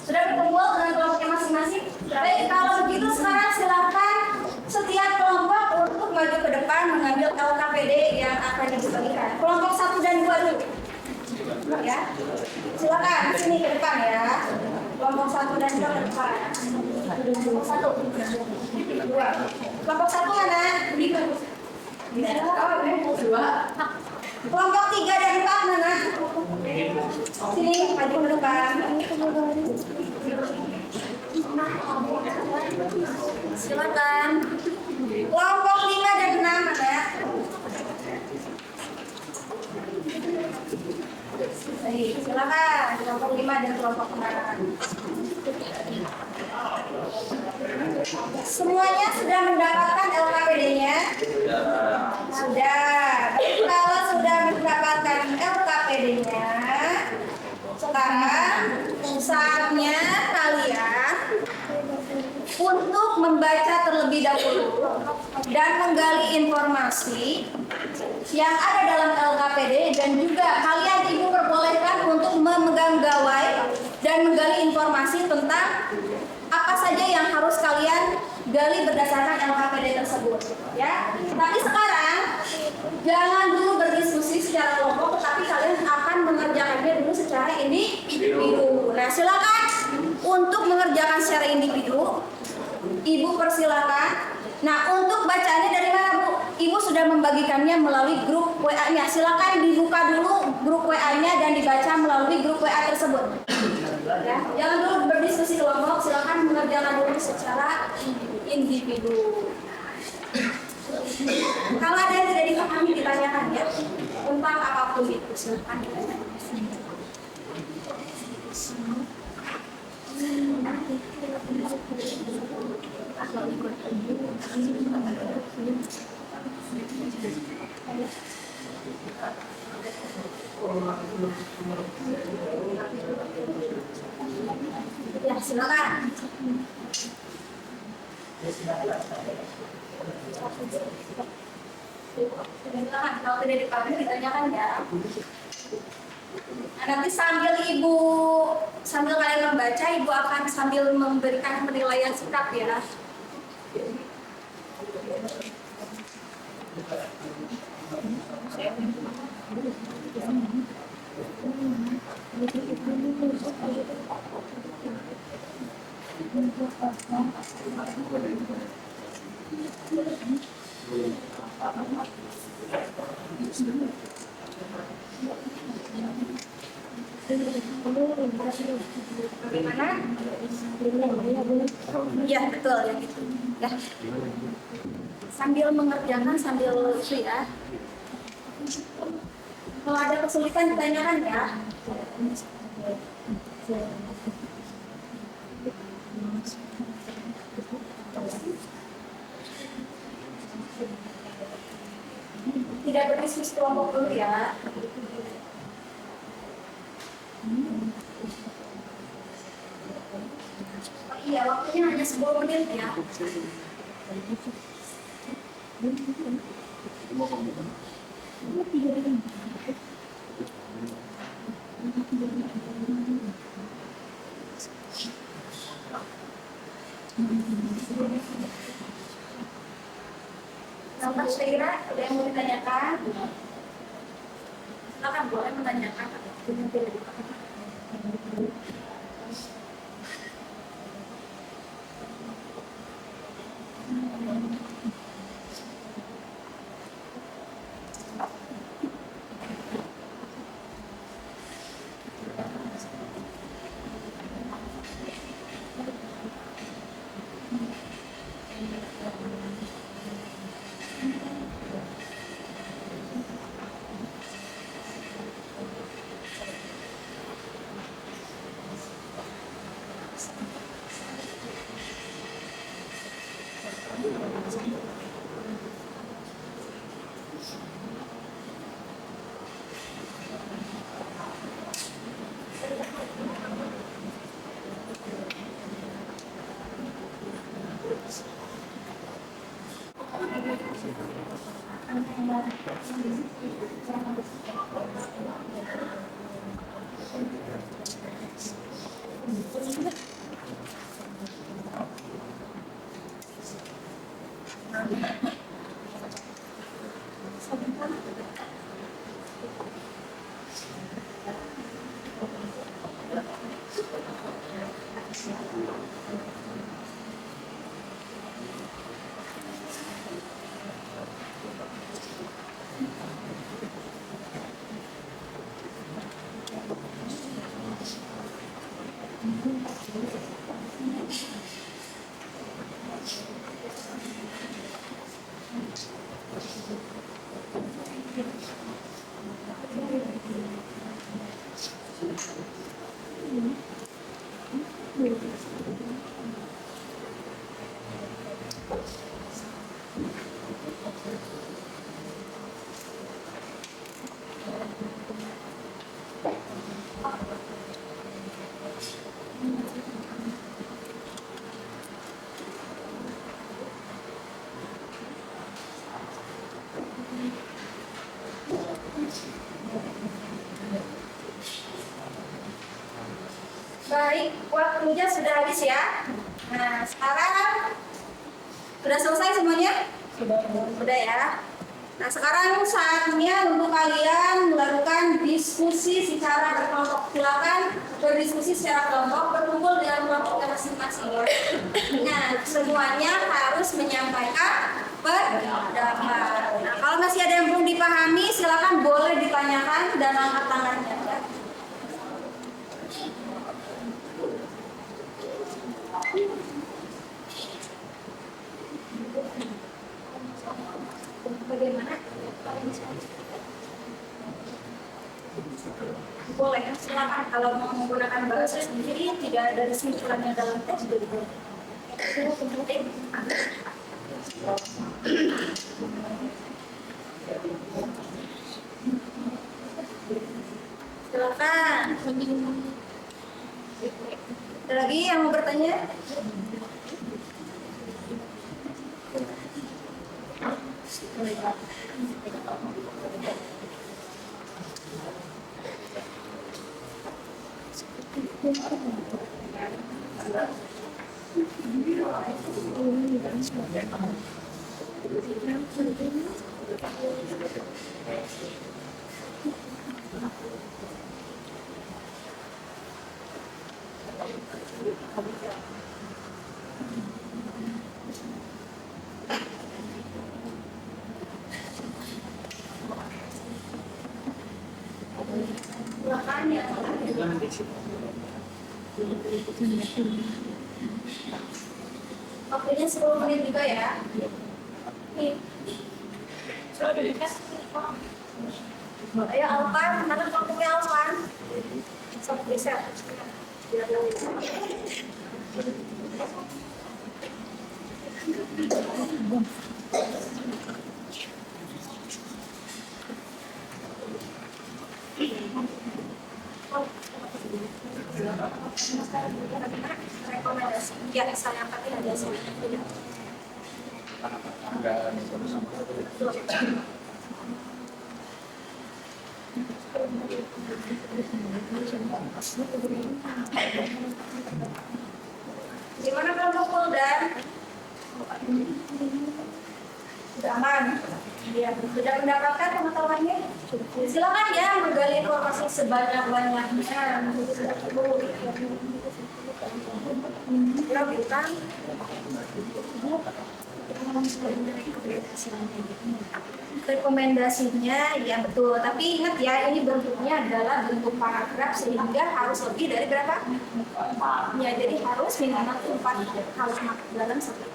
Sudah berkumpul dengan kelompoknya masing-masing? Baik, kalau begitu sekarang silakan setiap kelompok untuk maju ke depan mengambil LKPD yang akan dibagikan. Kelompok 1 dan 2 dulu. Ya. Silakan sini ke depan ya. Kelompok 1 dan 2 ke depan. Kelompok 1. 2. Kelompok 1 mana? Kelompok 2. Kelompok 3 dan 4 mana? Sini, maju ke depan. Silakan. Kelompok 5 dan 6 mana? Baik, silakan. Kelompok 5 dan kelompok 6. Semuanya sudah mendapatkan LKPD-nya? Sudah. Kalau sudah mendapatkan LKPD-nya, sekarang saatnya kalian untuk membaca terlebih dahulu dan menggali informasi yang ada dalam LKPD, dan juga kalian ibu perbolehkan untuk memegang gawai dan menggali informasi tentang apa saja yang harus kalian gali berdasarkan LKPD tersebut ya. Tapi sekarang jangan dulu berdiskusi secara kelompok, tetapi kalian akan mengerjakannya dulu secara individu. Nah, silakan untuk mengerjakan secara individu. Ibu persilakan. Nah, untuk bacaannya dari mana, Bu? Ibu sudah membagikannya melalui grup WA-nya. Silakan dibuka dulu grup WA-nya dan dibaca melalui grup WA tersebut. Ya, jangan dulu berdiskusi kelompok, silakan mengerjakan dulu secara individu. Kalau ada yang tidak dipahami ditanyakan ya, tentang apapun itu silakan ditanyakan. Ya, silakan. Silakan, kalau tidak dipahami ditanyakan ya. Nah, nanti sambil kalian membaca, ibu akan sambil memberikan penilaian sikap ya. Bagaimana? Iya, betul ya gitu. Ya. Sambil mengerjakan sambil itu ya. Kalau ada kesulitan ditanyakan ya. Tidak berdiskusi kelompok dulu ya. Iya, waktunya hanya 10 menit ya. Sampai saya kira ada yang mau ditanyakan. Silakan boleh menanyakan. Baik, waktunya sudah habis ya. Nah, sekarang sudah selesai semuanya? Sudah ya. Nah, sekarang saatnya untuk kalian melakukan diskusi secara berkelompok. Silakan berdiskusi secara kelompok, berkumpul dengan kelompoknya masing-masing. Nah, semuanya harus menyampaikan pendapat. Nah, kalau masih ada yang belum dipahami, silakan boleh ditanyakan dan angkat tangannya. Ya. Bagaimana? Boleh, silakan. Kalau mau menggunakan bahasa sendiri, tidak ada kesimpulannya dalam teks juga. Silakan. Ada lagi yang mau bertanya? Waktunya 10 menit juga ya. Nih. Ayo Alvan, mana kelompoknya Alvan? Sama bisa. Rekomendasi. Ya, saya pakai ada saya. Gimana kelompok Poldan? Sudah aman? Ya, sudah mendapatkan pengetahuannya? Silakan ya menggali informasi sebanyak-banyaknya. Bukan? Rekomendasinya ya betul, tapi ingat ya ini bentuknya adalah bentuk paragraf sehingga harus lebih dari berapa? Ya, jadi harus minimal 4 kalimat dalam satu.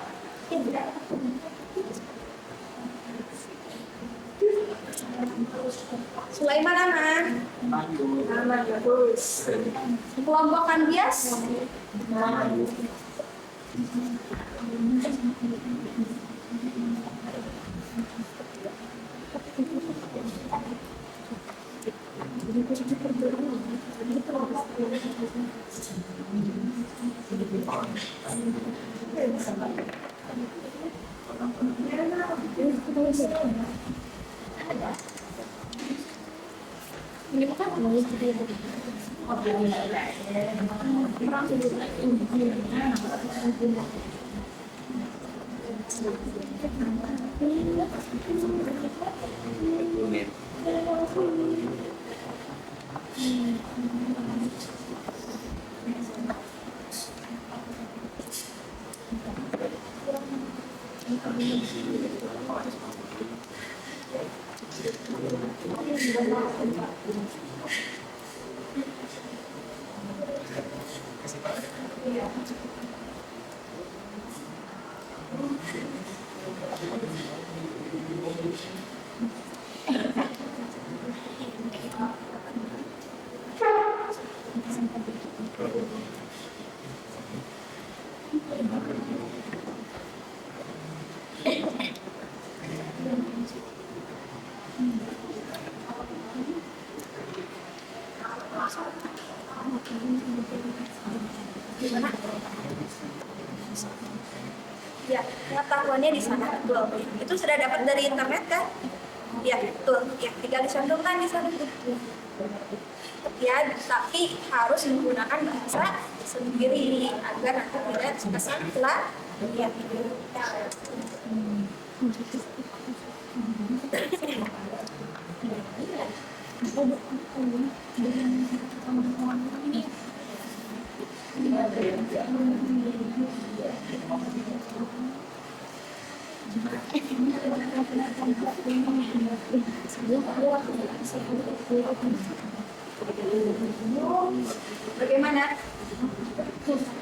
Sulaiman aman. Aman, bagus. Kelompokan bias. Ini bukan ya, pengetahuannya di sana betul. Itu sudah dapat dari internet kan? Ya, betul. Ya, tinggal dicantumkan di sana. Ya, tapi harus menggunakan bahasa sendiri agar nanti tidak kesan telah. Ya. Bagaimana?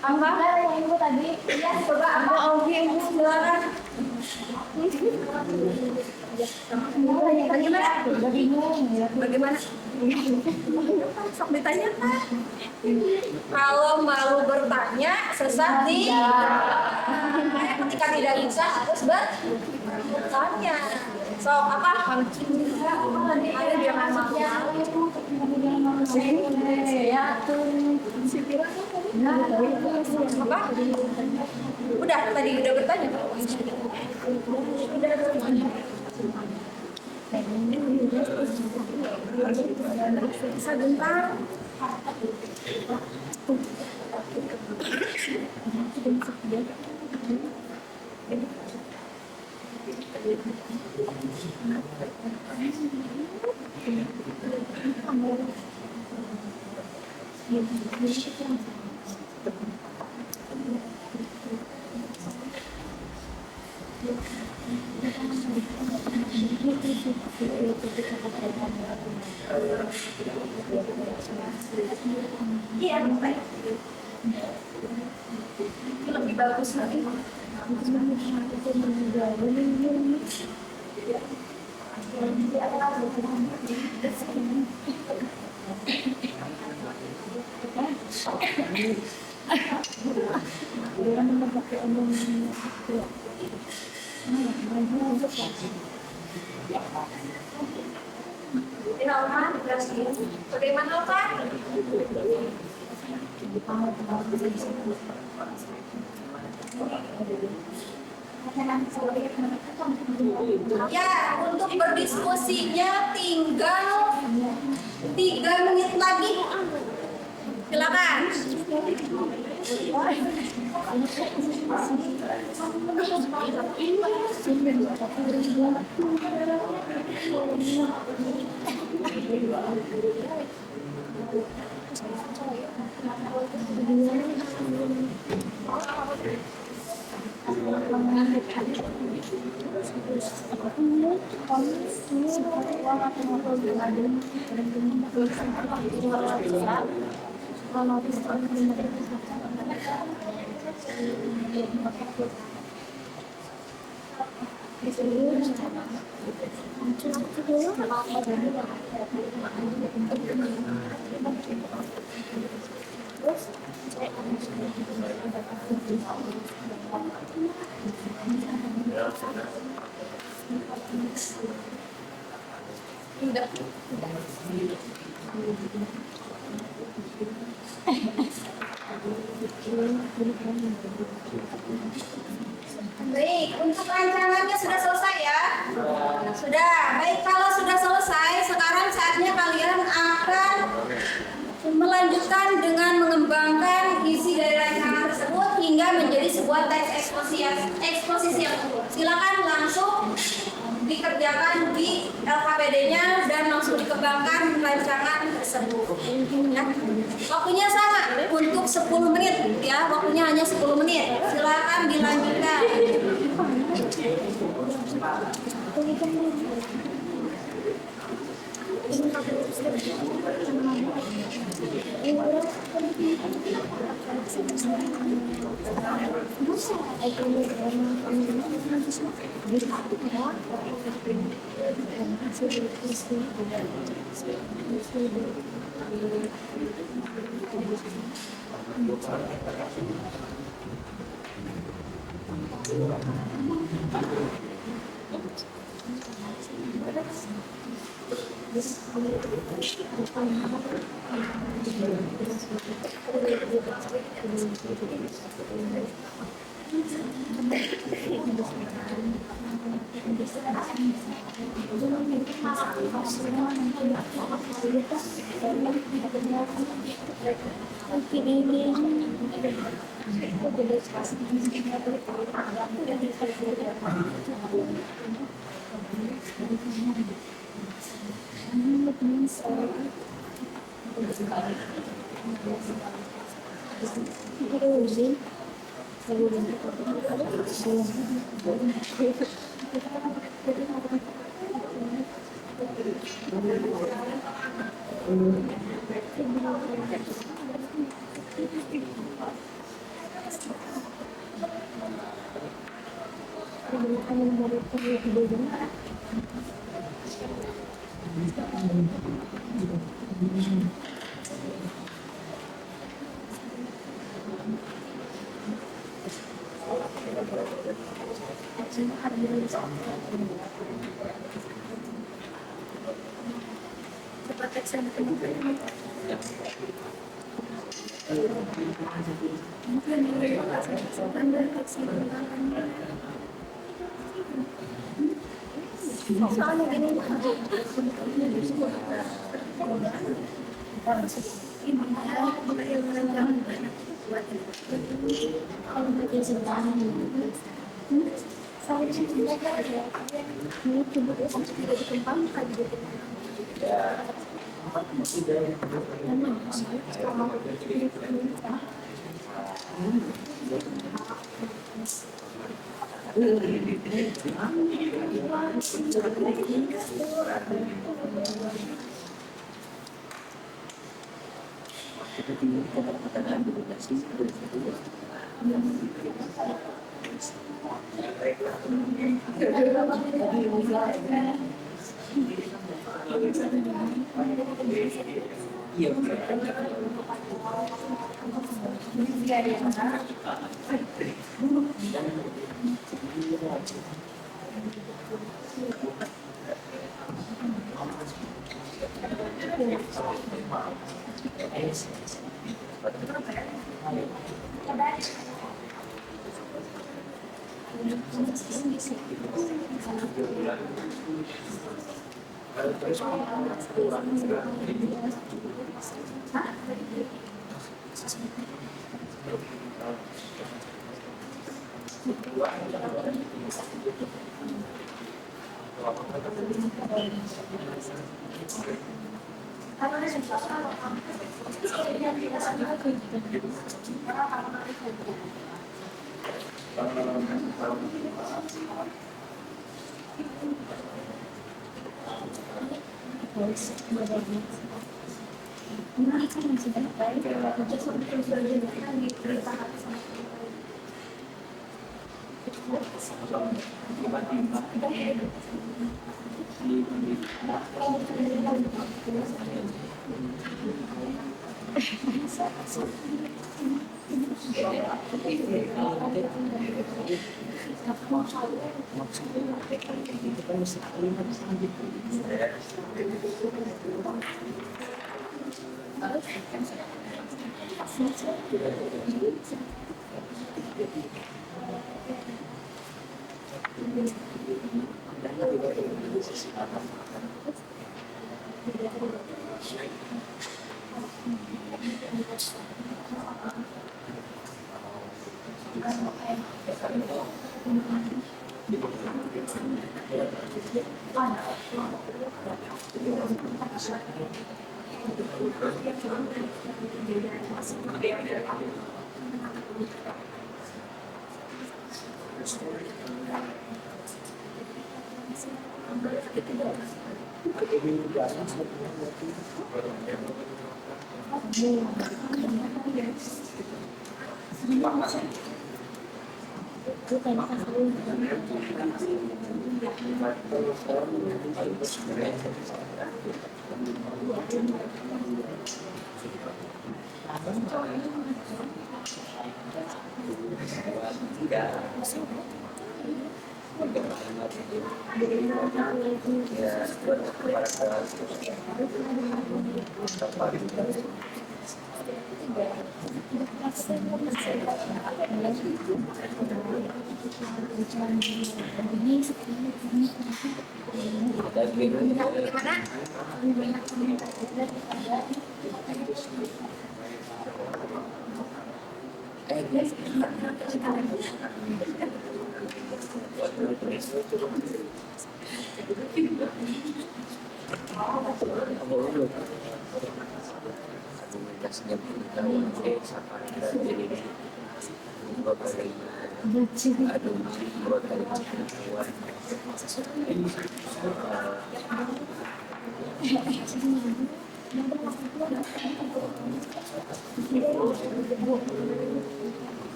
Apa? Yang ibu tadi? Iya, coba apa? Oke, ibu silakan. Bagaimana? Bagaimana? Sok ditanyakan. Kalau malu bertanya, sesat di. Ketika tidak bisa harus bertanya. So apa? Ada jangan malu. Apa? Udah tadi udah bertanya. Udah bertanya. Sebentar. Iya, baik. Ini lebih bagus lagi. Ini Alma, bagaimana Alma? Ya, untuk berdiskusinya tinggal 3 menit lagi. Silakan. Baik, untuk rancangannya sudah selesai ya? Sudah. Baik, kalau sudah selesai, sekarang saatnya kalian akan melanjutkan dengan mengembangkan isi dari rancangan tersebut hingga menjadi sebuah teks eksposisi yang utuh. Silakan langsung dikerjakan di LKPD-nya dan langsung dikembangkan rancangan tersebut. Ya. Waktunya sama untuk 10 menit ya, waktunya hanya 10 menit. Silakan dilanjutkan.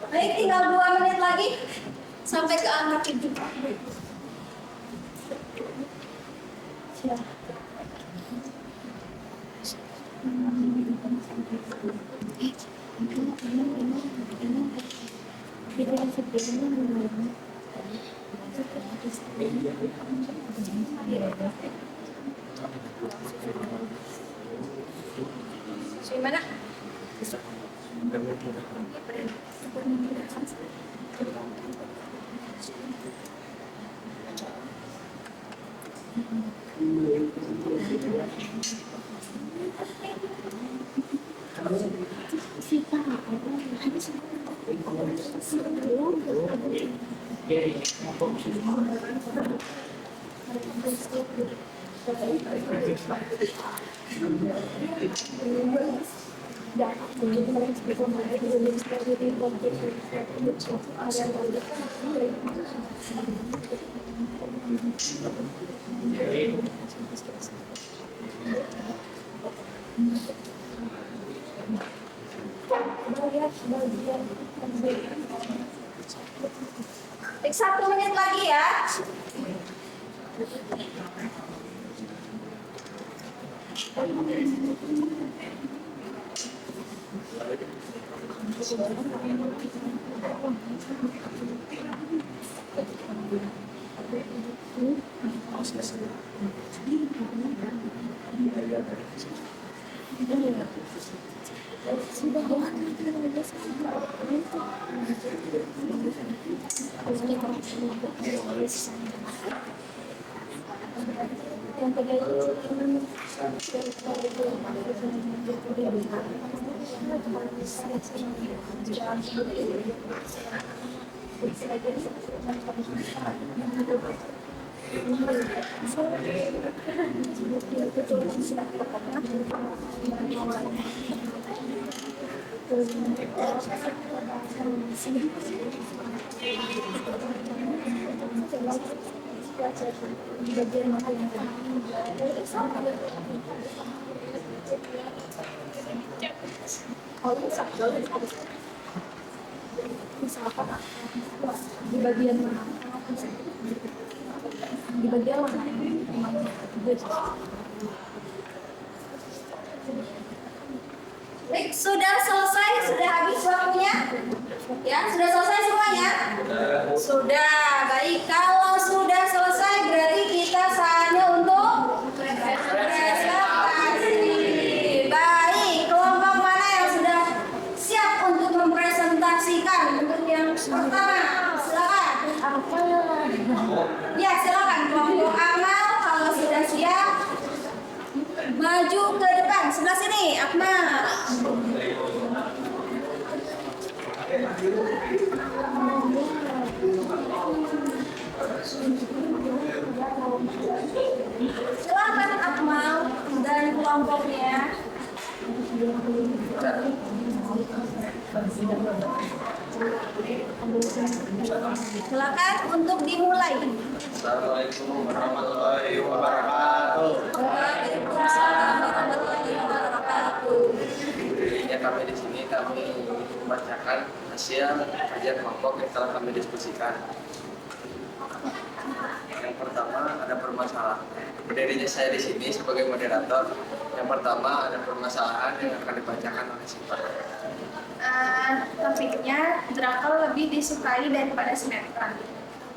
Baik, tinggal 2 menit lagi sampai ke angka 7. Gimana? Satu menit lagi ya. Di bagian mana? Di bagian mana? Baik, sudah selesai, sudah habis waktunya? Ya, sudah selesai semuanya? Sudah, baik. Kalau sudah selesai, berarti kita saatnya untuk presentasi. Baik, kelompok mana yang sudah siap untuk mempresentasikan? Untuk yang pertama, silakan. Ya, silakan kelompok Akmal kalau sudah siap. Maju ke depan, sebelah sini, Akmal. Silakan Akmal dan kelompoknya. Silakan untuk dimulai. Assalamualaikum warahmatullahi wabarakatuh. Waalaikumsalam warahmatullahi wabarakatuh. Ya, kami di sini kami membacakan hasil kajian kelompok yang telah kami diskusikan. Yang pertama ada permasalahan. Berdirinya saya di sini sebagai moderator. Yang pertama ada permasalahan yang akan dibacakan oleh Sifat. Topiknya drakor lebih disukai daripada sinetron.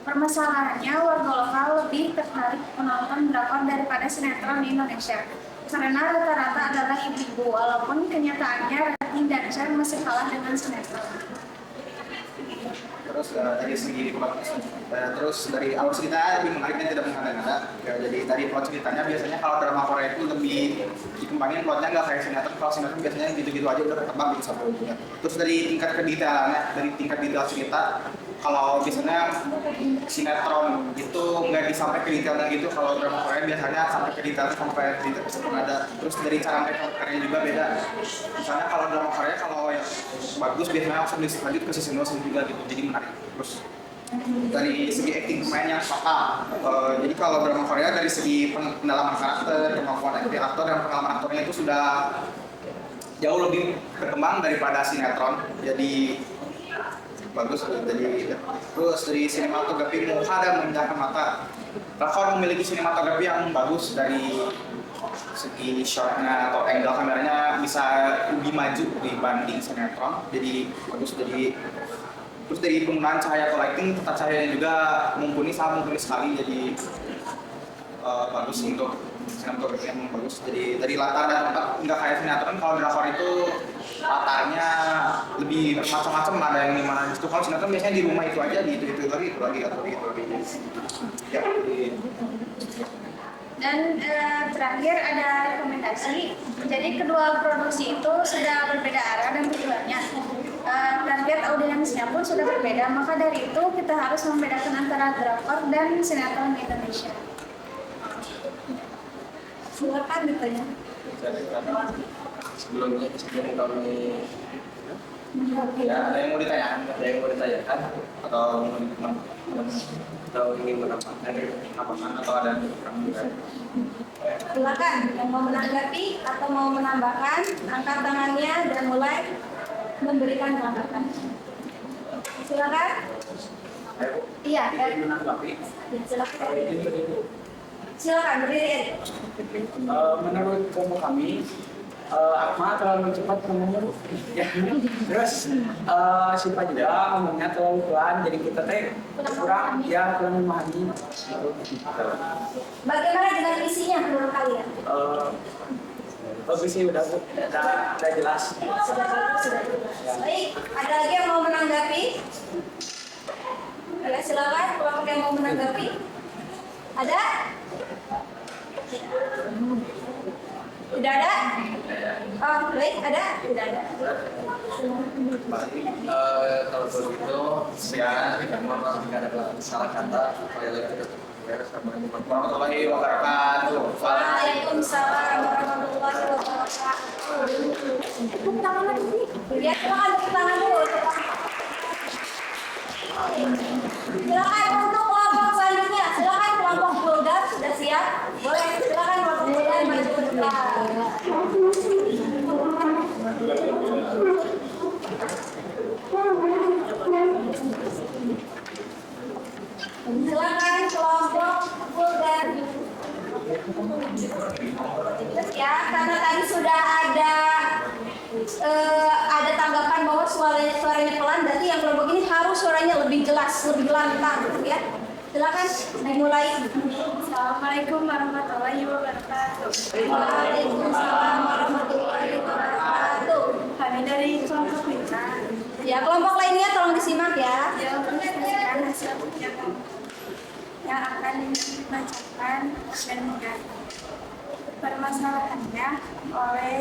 Permasalahannya warga lokal lebih tertarik menonton drakor daripada sinetron di Indonesia karena rata-rata adalah ibu-ibu, walaupun kenyataannya rating dan share masih kalah dengan sinetron. Terus dari segi plot, terus dari alur cerita lebih menarik dan tidak mengada-ngada. Ya, jadi dari plot ceritanya biasanya kalau drama Korea itu lebih dikembangin plotnya nggak kayak sinetron. Kalau sinetron biasanya gitu-gitu aja udah ketebak gitu sampai ujungnya. Terus dari tingkat kedetailannya, dari tingkat detail cerita, kalau biasanya sinetron itu nggak disampai ke detailnya gitu. Kalau drama Korea biasanya sampai ke detail sampai detail meskipun ada. Terus dari cara mereka berkarya juga beda. Misalnya kalau drama Korea kalau yang bagus biasanya langsung lanjut ke season 2 juga gitu. Jadi menarik. Terus dari segi acting pemainnya paham. Jadi kalau drama Korea dari segi pendalaman karakter, kemampuan acting aktor dan pengalaman aktornya itu sudah jauh lebih berkembang daripada sinetron. Jadi bagus. Jadi terus dari sinematografi muka dan memindahkan mata. Drakor memiliki sinematografi yang bagus dari segi shotnya atau angle kameranya bisa lebih maju dibanding sinetron. Jadi bagus. Jadi terus dari penggunaan cahaya atau lighting, tata cahayanya juga sangat mumpuni sekali. Jadi bagus untuk sinetron yang bagus. Jadi dari latar dan tempat nggak kayak sinetron. Kalau drakor itu latarnya lebih macam-macam, ada yang di mana itu. Kalau sinetron biasanya di rumah itu aja, di itu lagi atau itu lagi. Ya. Dan terakhir ada rekomendasi. Jadi kedua produksi itu sudah berbeda arah dan tujuannya. Target audiensnya pun sudah berbeda. Maka dari itu kita harus membedakan antara drakor dan sinetron Indonesia. Silakan ditanya. Sebelum kami Ya, ada yang mau ditanyakan? atau ingin menambahkan Atau ada Silakan yang mau menanggapi atau mau menambahkan, angkat tangannya dan mulai memberikan tanggapan. Silakan. Iya, kan? Silakan. Silakan berdiri. Menurut kelompok kami, Akma terlalu cepat ngomong, ya. Terus Sipa juga ngomongnya terlalu pelan, jadi kita kurang memahami. Bagaimana dengan isinya menurut kalian? Bagus sih, udah jelas. Baik, ada lagi yang mau menanggapi? Oke, silakan kelompok yang mau menanggapi. Ada? Tidak ada? Oh, baik, ada? Tidak ada. kalau begitu ya mohon maaf jika ada salah kata. warahmatullahi wabarakatuh. Waalaikumsalam warahmatullahi wabarakatuh. Tepuk tangan lagi. Ya, silakan tepuk tangan dulu. Silakan untuk kelompok selanjutnya. Silakan kelompok Bulgar sudah siap. Boleh, silakan kelompok Bulgar maju ke depan. Silakan kelompok Bulgar. Ya, karena tadi sudah ada tanggapan bahwa suaranya pelan, berarti yang kelompok ini harus suaranya lebih jelas, lebih lantang, ya. Silakan dimulai. Assalamualaikum warahmatullahi wabarakatuh. Waalaikumsalam warahmatullahi wabarakatuh. Kami dari kelompok Mitra Ya, kelompok lainnya tolong disimak ya. yang menyampaikan hasil ujian yang akan dibacakan dan menjadi permasalahannya oleh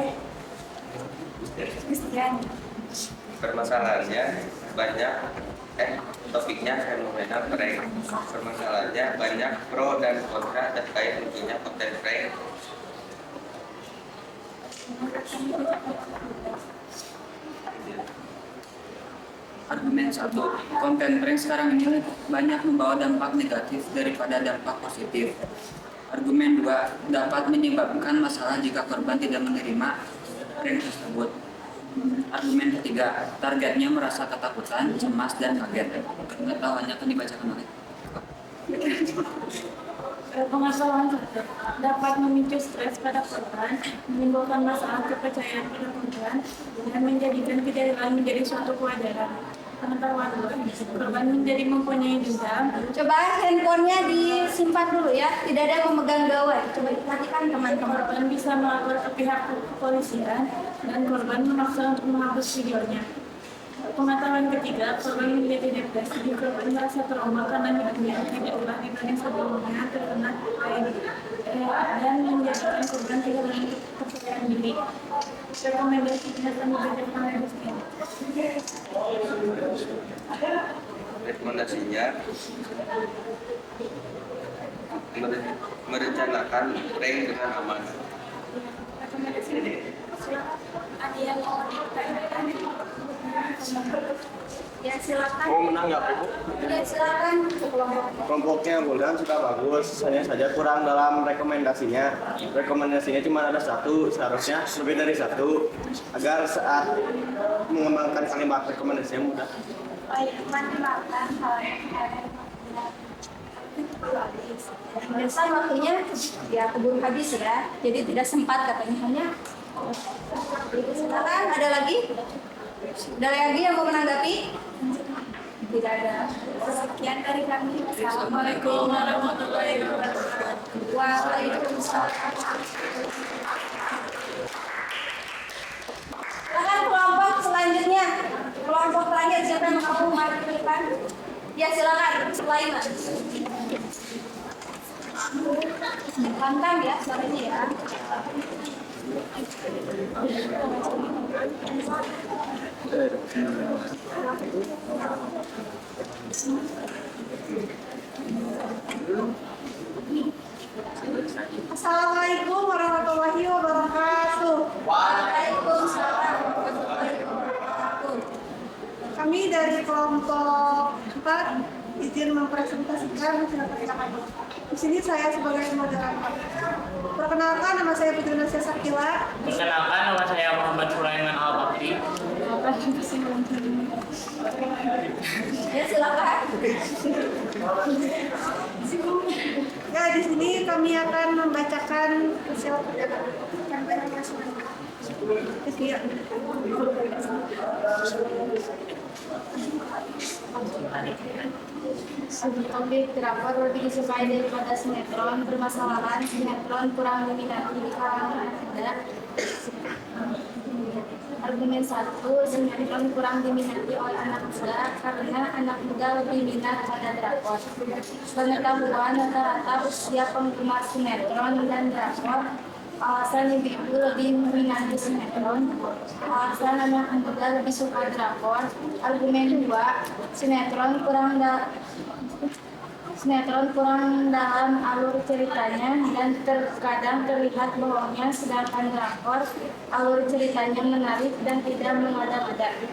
Christian. Permasalahannya banyak topiknya fenomena prank. Permasalahannya banyak pro dan kontra terkait tentunya konten prank. Argumen 1, konten prank sekarang ini banyak membawa dampak negatif daripada dampak positif. Argumen 2, dapat menyebabkan masalah jika korban tidak menerima prank tersebut. Argumen ketiga, targetnya merasa ketakutan, cemas, dan kaget. Pengetahuannya akan dibacakan oleh Permasalahan dapat memicu stres pada korban, menimbulkan masalah kepercayaan pada korban, dan menjadikan kejadian menjadi suatu kewajaran. Pengetahuan korban menjadi mempunyai dendam. Coba handphonenya disimpan dulu ya. Tidak ada yang memegang gawai. Coba perhatikan teman-teman. Korban bisa melapor ke pihak kepolisian dan korban memaksa untuk menghapus videonya. Pengetahuan ketiga, korban menjadi depresi. Korban merasa trauma karena hidupnya tidak ulah dibanding sebelumnya terkena dan menjadikan korban kehilangan kepercayaan diri. Rekomendasinya akan diberikan oleh Christian. Rekomendasinya merencanakan prank dengan aman. Rekomendasi ada yang mau ditanyakan? Ya silakan. Mau menanggapi Bu? Ya, silakan kelompok. Kelompoknya Buldan sudah bagus, hanya saja kurang dalam rekomendasinya. Rekomendasinya cuma ada satu, seharusnya lebih dari satu, agar saat mengembangkan kalimat rekomendasinya mudah. Manfaatkan hal yang Biasa waktunya ya keburu habis ya, jadi tidak sempat katanya hanya. Silakan, ada lagi? Ada lagi yang mau menanggapi? Tidak ada. sekian dari kami. Assalamualaikum warahmatullahi wabarakatuh. Waalaikumsalam. Silakan kelompok selanjutnya. Kelompok terakhir siapa yang mau maju ke depan? Ya silakan, Sulaiman. Lantang ya suaranya ya. Assalamualaikum warahmatullahi wabarakatuh. Waalaikumsalam warahmatullahi wabarakatuh. Kami dari kelompok 4 izin mempresentasikan hasil percakapan. Di sini saya sebagai moderator. Perkenalkan, nama saya Putri Nasya Sakila. Perkenalkan, nama saya Muhammad Sulaiman Al-Bakri. Ya silakan. Ya, di sini kami akan membacakan hasil percakapan. Objek drakor lebih disukai daripada sinetron. Permasalahan sinetron kurang diminati di kalangan anak muda. Argumen 1, sinetron kurang diminati oleh anak muda karena anak muda lebih minat pada drakor. Pengetahuan rata-rata usia penggemar sinetron dan drakor. Alasan ibu-ibu lebih meminati sinetron. Alasan anak muda lebih suka drakor. Argumen 2, sinetron kurang dalam alur ceritanya dan terkadang terlihat bohongnya, sedangkan drakor alur ceritanya menarik dan tidak mengada-ngada.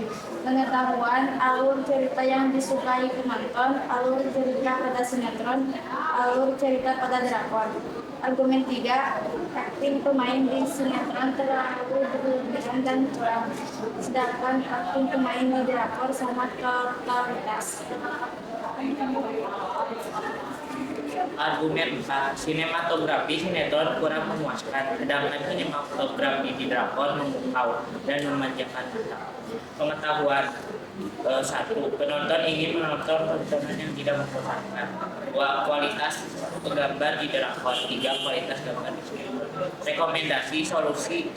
Pengetahuan alur cerita yang disukai penonton, alur cerita pada sinetron, alur cerita pada drakor. Argumen 3, akting pemain di sinetron terlalu berlebihan dan kurang, sedangkan akting pemain di drakor sangat totalitas. Argumen 4, sinematografi sinetron kurang memuaskan, sedangkan sinematografi di drakor memukau dan memanjakan mata. Pengetahuan 1, penonton ingin menonton tontonan yang tidak membosankan. 2, kualitas gambar di drakor. 3, kualitas gambar di sinetron. Rekomendasi solusi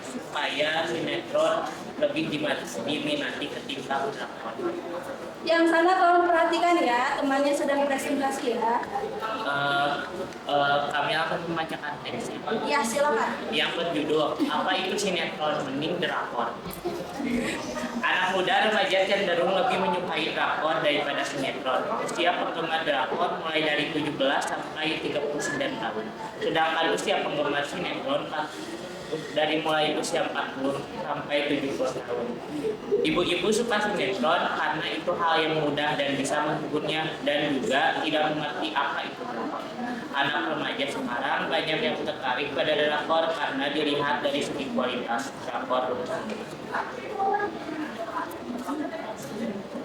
supaya sinetron lebih diminati ketimbang drakor. Yang sana tolong perhatikan ya, temannya sedang presentasi ya. Kami akan membacakan teks. Ya silakan. Yang berjudul apa itu sinetron mending drakor. Anak muda remaja cenderung lebih menyukai drakor daripada sinetron. Usia penggemar drakor mulai dari 17 sampai 39 tahun. Sedangkan usia penggemar sinetron dari mulai usia 40 sampai 70 tahun. Ibu-ibu suka sinetron karena itu hal yang mudah dan bisa menghiburnya dan juga tidak mengerti apa itu drakor. Anak remaja sekarang banyak yang tertarik pada drakor karena dilihat dari segi kualitas drakor.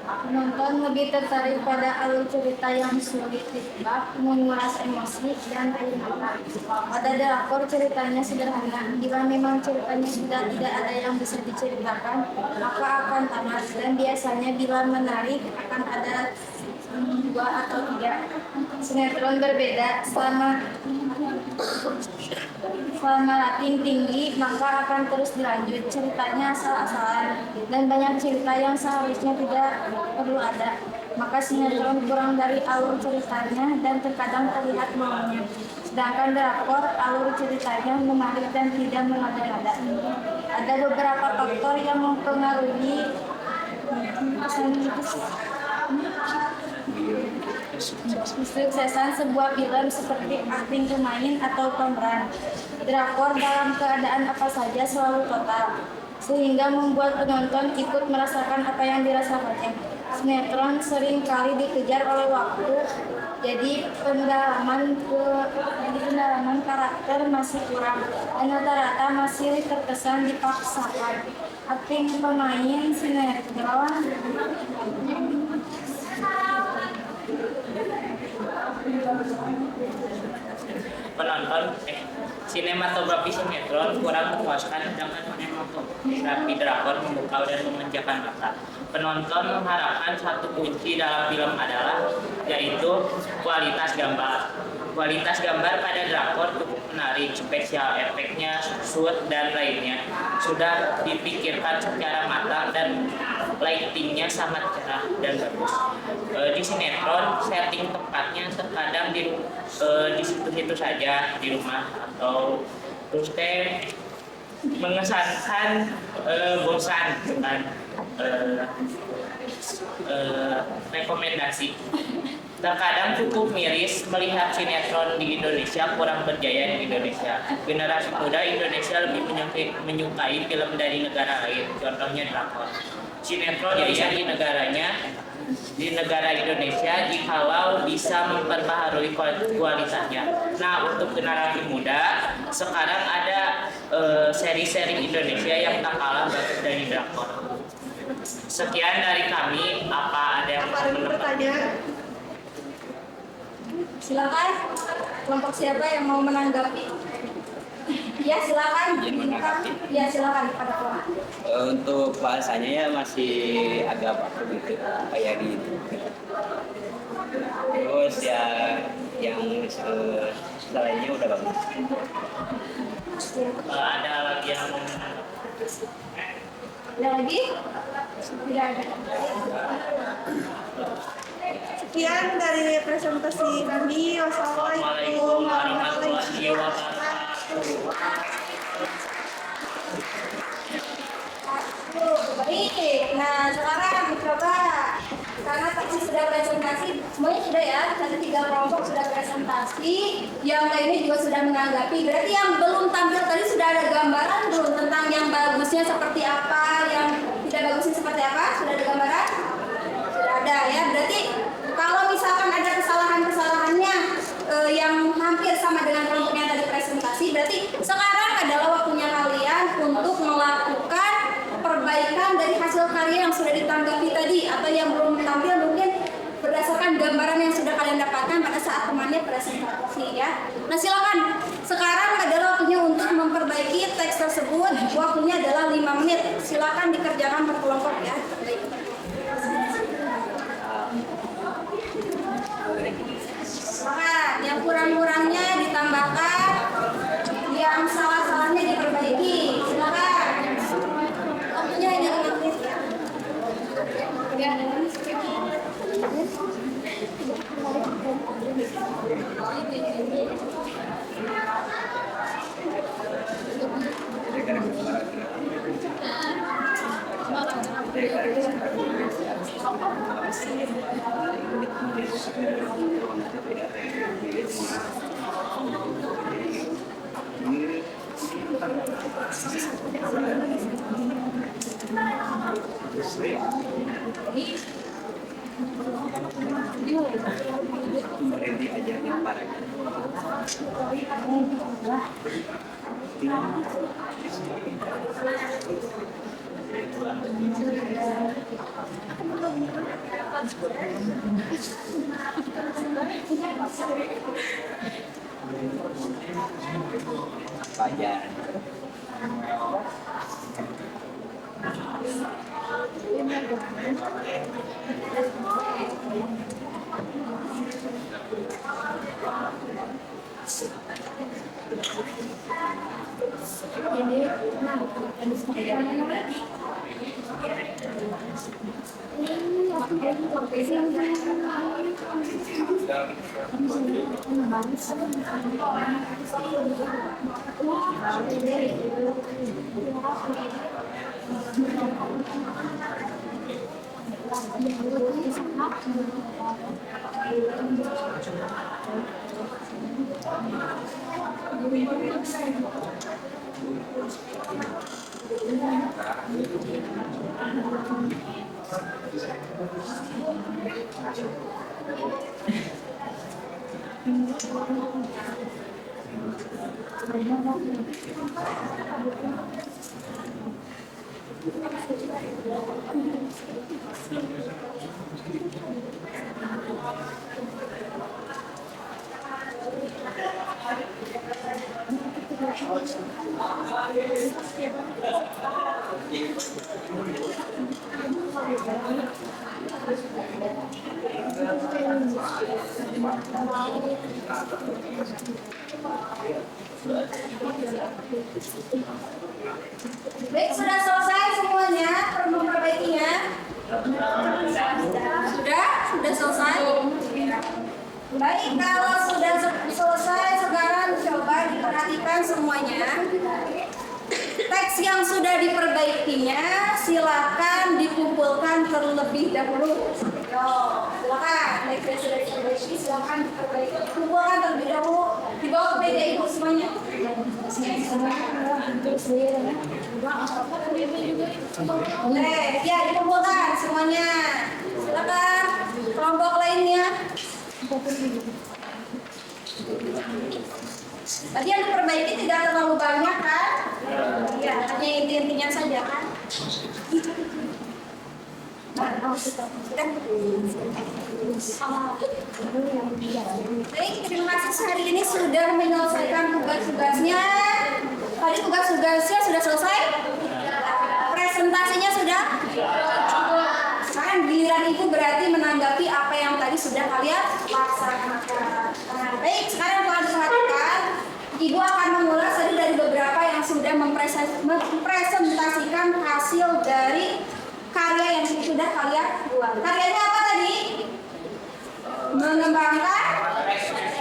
Penonton lebih tertarik pada alur cerita yang sulit ditebak, menguras emosi, dan air mata. Pada drakor ceritanya sederhana. Jika memang ceritanya sudah tidak ada yang bisa diceritakan, maka akan tamat. Dan biasanya bila menarik akan ada 2 atau 3. Sinetron berbeda. Selama rating tinggi, maka akan terus dilanjut. Ceritanya asal-asalan dan banyak cerita yang seharusnya tidak perlu ada. Maka sinetron kurang dari alur ceritanya dan terkadang terlihat bohongnya. Sedangkan drakor alur ceritanya menarik dan tidak mengada-ngada. Ada beberapa faktor yang mempengaruhi kesuksesan sebuah film seperti akting pemain atau pemeran. Drakor dalam keadaan apa saja selalu total, sehingga membuat penonton ikut merasakan apa yang dirasakannya. Sinetron sering kali dikejar oleh waktu, jadi pendalaman karakter masih kurang dan rata-rata masih terkesan dipaksakan. Akting pemain sinetron sinematografi sinetron kurang memuaskan, sedangkan sinematografi drakor memukau dan memanjakan mata. Penonton mengharapkan satu kunci dalam film adalah yaitu kualitas gambar. Kualitas gambar pada drakor cukup menarik, spesial efeknya, shoot dan lainnya sudah dipikirkan secara matang dan lightingnya sangat cerah dan bagus. Di sinetron setting tempatnya terkadang di situ-situ saja di rumah atau terus mengesankan bosan dengan rekomendasi. Terkadang cukup miris melihat sinetron di Indonesia kurang berjaya di Indonesia. Generasi muda Indonesia lebih menyukai film dari negara lain, contohnya drakor. Sinetron jaya di negara Indonesia jikalau bisa memperbaharui kualitasnya. Nah, untuk generasi muda sekarang ada seri-seri Indonesia yang tak kalah bagus dari drakor. Sekian dari kami. Apa ada yang mau bertanya? Silakan. Kelompok siapa yang mau menanggapi? Ya silakan. Ya silakan pada kelompok. Untuk bahasanya ya masih agak baku gitu kayak gitu. Terus ya yang selainnya udah bagus. Ada lagi yang Ada lagi? Tidak ada. Sekian dari presentasi kami. Wassalamualaikum warahmatullahi wabarakatuh. Baik, nah sekarang coba karena tadi sudah presentasi, semuanya sudah ya, nanti 3 kelompok sudah presentasi, yang lainnya juga sudah menanggapi. Berarti yang belum tampil tadi sudah ada gambaran belum tentang yang bagusnya seperti apa, yang tidak bagusnya seperti apa? Sudah ada gambaran? Sudah ada ya. Berarti kalau misalkan ada kesalahan-kesalahannya yang hampir sama dengan kelompok yang tadi presentasi, berarti sekarang adalah waktunya kalian untuk melakukan perbaikan dari hasil karya yang sudah ditanggapi tadi, atau yang belum tampil mungkin berdasarkan gambaran yang sudah kalian dapatkan pada saat temannya presentasi ya. Nah silakan, sekarang adalah waktunya untuk memperbaiki teks tersebut. Waktunya adalah 5 menit. Silakan dikerjakan per kelompok ya. Maka yang kurang-kurangnya ditambahkan, yang salah-salahnya diperbaiki. Silakan. Waktunya hanya 5 menit ya. Berhenti aja yang parah. Pelajaran. Sudah selesai? Baik, kalau sudah selesai, sekarang coba diperhatikan semuanya. Teks yang sudah diperbaikinya silakan dikumpulkan terlebih dahulu. Yo, silakan. Teks yang sudah diperbaiki silakan diperbaiki. Kumpulkan terlebih dahulu. Dibawa ke meja ibu semuanya. Ya dikumpulkan semuanya. Silakan. Kelompok lainnya. Tadi yang diperbaiki tidak terlalu banyak kan? Ya, hanya inti-intinya saja kan? Baik, terima kasih hari ini sudah menyelesaikan tugas-tugasnya. Tadi tugas-tugasnya sudah selesai? Presentasinya sudah? Kan giliran ibu berarti menanggapi apa yang tadi sudah kalian laksanakan. Nah, baik, sekarang telah diperhatikan, ibu akan mengulas tadi dari beberapa yang sudah mempresentasikan hasil dari karya yang sudah kalian buat. Karyanya apa tadi? Mengembangkan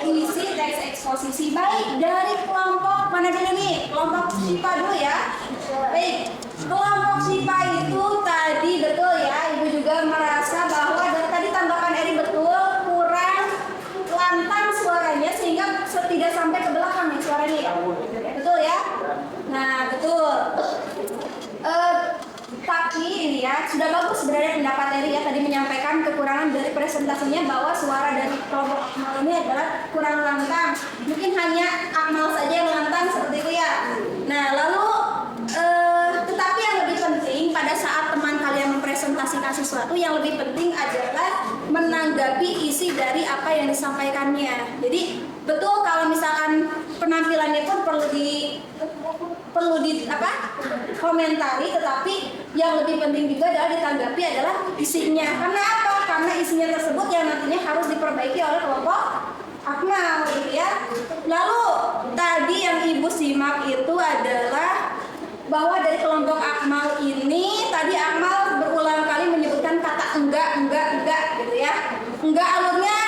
isi teks eksposisi. Baik, dari kelompok mana dulu nih? Kelompok SIPA dulu ya. Baik, kelompok SIPA itu tadi betul ya, ibu juga merasa bahwa dari tadi tambahkan Eri betul kurang lantang suaranya sehingga tidak sampai ke belakang nih suaranya ya. Betul ya? Nah, betul. Tapi ini ya, sudah bagus sebenarnya pendapat Eri ya tadi menyampaikan kekurangan dari presentasinya bahwa suara dari kelompok Akmal ini adalah kurang lantang. Mungkin hanya Akmal saja yang lantang seperti itu ya. Nah, lalu tetapi yang lebih penting pada saat teman kalian mempresentasikan sesuatu, yang lebih penting adalah menanggapi isi dari apa yang disampaikannya. Jadi betul kalau misalkan penampilannya pun perlu di komentari, tetapi yang lebih penting juga adalah ditanggapi adalah isinya. Karena apa? Karena isinya tersebut yang nantinya harus diperbaiki oleh kelompok Akmal gitu ya. Lalu tadi yang ibu simak itu adalah bahwa dari kelompok Akmal ini tadi Akmal berulang kali menyebutkan kata enggak gitu ya. Enggak alurnya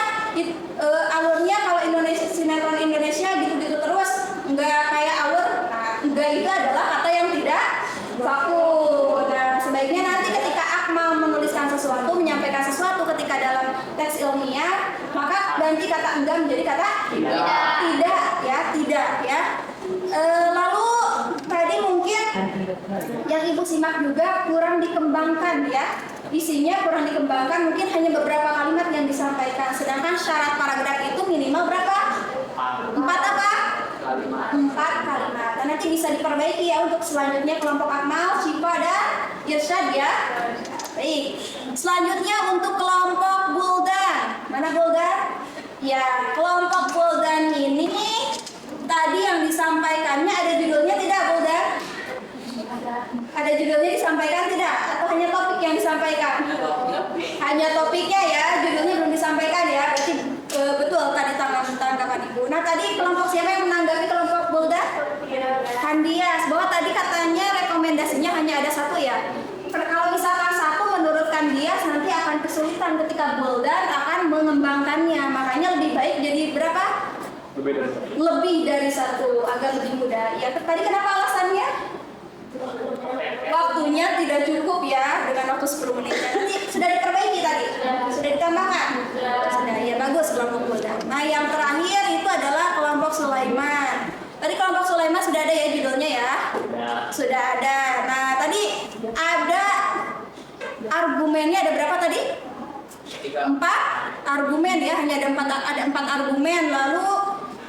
kalau sinetron Indonesia gitu terus, enggak kayak alur. Enggak itu adalah kata yang tidak baku. Nah, sebaiknya nanti ketika Akmal menuliskan sesuatu, menyampaikan sesuatu ketika dalam teks ilmiah, maka ganti kata enggak menjadi kata tidak ya. Lalu tadi mungkin yang ibu simak juga kurang dikembangkan ya. Isinya kurang dikembangkan, mungkin hanya beberapa kalimat yang disampaikan. Sedangkan syarat paragraf itu minimal berapa? 4 apa? 4 kalimat. Dan nanti bisa diperbaiki ya untuk selanjutnya kelompok Akmal, Syifa dan Irsyad ya. Baik. Selanjutnya untuk kelompok Buldan. Mana Buldan? Ya, kelompok Buldan ini tadi yang disampaikannya ada judulnya tidak Buldan? Ada judulnya disampaikan tidak? Atau hanya topik yang disampaikan? Hanya topiknya ya, judulnya belum disampaikan ya. Berarti betul tadi tanggapan ibu. Nah tadi kelompok siapa yang menanggapi kelompok Buldan? Kandias. Bahwa tadi katanya rekomendasinya hanya ada 1 ya. Kalau misalkan 1 menurut Kandias nanti akan kesulitan ketika Buldan akan mengembangkannya. Makanya lebih baik jadi berapa? Lebih dari 1 agar lebih mudah. Ya tadi kenapa alasannya? Waktunya tidak cukup ya dengan waktu 10 menit. Nanti sudah diperbaiki tadi, sudah ditambahkan. Sudah ya, bagus kelompok Buldan. Nah yang terakhir itu adalah kelompok Sulaiman. Tadi kelompok Sulaiman sudah ada ya judulnya ya. Sudah ada. Nah tadi ada argumennya ada berapa tadi? 4 argumen ya, hanya ada 4 argumen. Lalu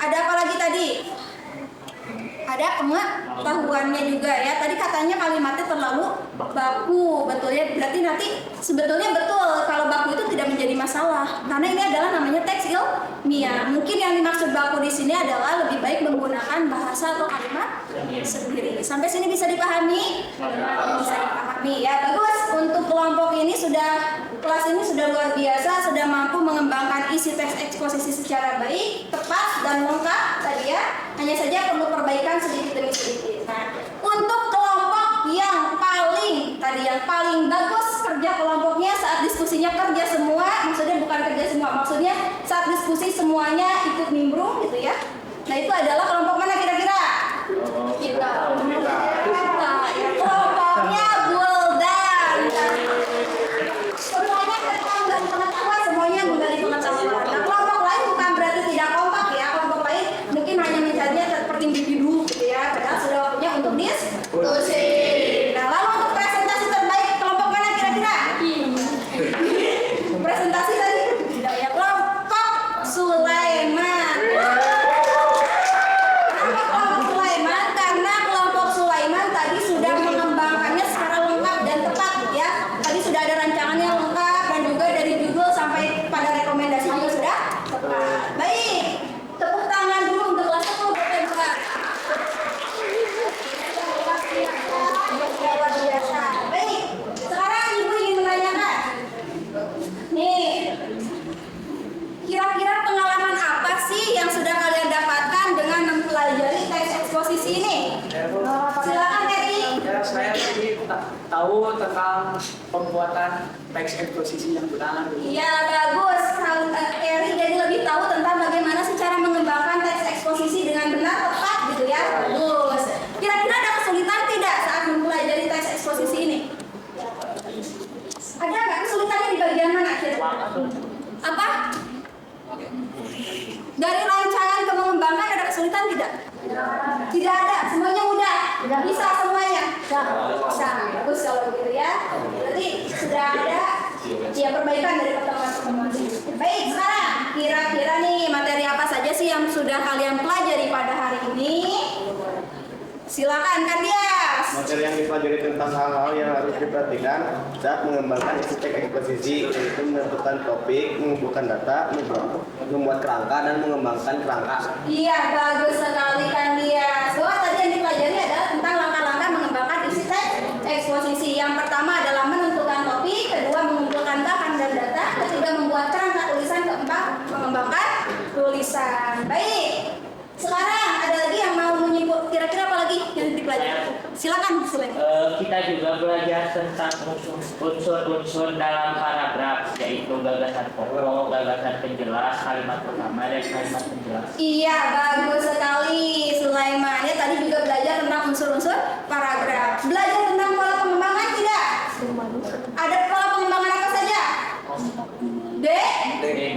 ada apa lagi tadi? Ada pengetahuannya juga ya. Tadi katanya kalimatnya terlalu baku, betul ya. Berarti nanti sebetulnya betul kalau baku itu tidak menjadi masalah karena ini adalah namanya teks ilmiah. Mungkin yang dimaksud baku di sini adalah lebih baik menggunakan bahasa atau kalimat sendiri. Sampai sini bisa dipahami? Bisa dipahami ya. Bagus. Untuk kelompok ini kelas ini sudah luar biasa, sudah mampu mengembangkan isi teks eksposisi secara baik, tepat dan lengkap tadi ya. Hanya saja perlu perbaikan sedikit demi sedikit. Nah, untuk kelompok yang paling tadi yang paling bagus kerja kelompoknya saat diskusinya kerja semua, maksudnya bukan kerja semua, maksudnya saat diskusi semuanya ikut nimbrung gitu ya. Nah itu adalah kelompok mana kira-kira? Kita. Ya, kelompoknya Buldan. Semuanya menggali pengetahuan, semuanya menggali pengetahuan. Nah kelompok lain bukan berarti tidak kompak ya, kelompok lain mungkin hanya mencarinya seperti individu gitu ya, padahal sudah waktunya untuk diskusi. Nah lalu untuk presentasi terbaik kelompok mana kira-kira? Presentasi tadi tidak ya, kelompok Sulaiman. Kenapa kelompok Sulaiman? Karena kelompok Sulaiman tadi sudah mengembangkannya secara lengkap dan tepat ya. Tadi sudah ada rancangannya lengkap dan juga dari judul sampai pada rekomendasi juga sudah tepat. Baik, tepuk tangan dulu untuk kelas 10 Bapak. Luar biasa. Baik, sekarang Ibu ingin menanyakan. Nih, kira-kira pengalaman apa sih yang sudah kalian dapatkan dengan mempelajari teks eksposisi ini? Silakan Eri. Ya, saya tadi tahu tentang pembuatan teks eksposisi yang benar. Iya bagus, Eri jadi lebih tahu tentang bagaimana sih cara mengembangkan teks eksposisi dengan benar tepat gitu ya. Bagus. Kira-kira ada kesulitan tidak saat mempelajari teks eksposisi ini? Ada nggak kesulitannya di bagian mana kira-kira? Apa? Dari rancangan ke mengembangkan ada kesulitan tidak? Tidak ada, semuanya mudah. Bisa semuanya. Bisa. Bagus kalau begitu ya. Berarti sudah ada ya perbaikan dari pertemuan-pertemuan. Baik, sekarang kira-kira nih materi apa saja sih yang sudah kalian pelajari pada hari ini? Silakan Kandias. Materi yang dipelajari tentang hal-hal yang harus diperhatikan saat mengembangkan isi teks eksposisi, yaitu menentukan topik, mengumpulkan data, membuat kerangka, dan mengembangkan kerangka. Iya, bagus sekali Kandias. Bahwa tadi yang dipelajari adalah tentang langkah-langkah mengembangkan isi teks eksposisi. Yang pertama adalah menentukan topik, kedua mengumpulkan bahan dan data, ketiga membuat kerangka tulisan, keempat mengembangkan tulisan. Baik. Sekarang ada lagi yang mau menyimpul, kira-kira apa lagi yang dipelajari? Silakan, Kita juga belajar tentang unsur-unsur dalam paragraf, yaitu gagasan pokok, gagasan penjelas, kalimat pertama dan kalimat penjelas. Iya, bagus sekali Sulaiman. Ya, tadi juga belajar tentang unsur-unsur paragraf. Belajar tentang pola pengembangan tidak? Ada pola pengembangan apa saja? Deduktif.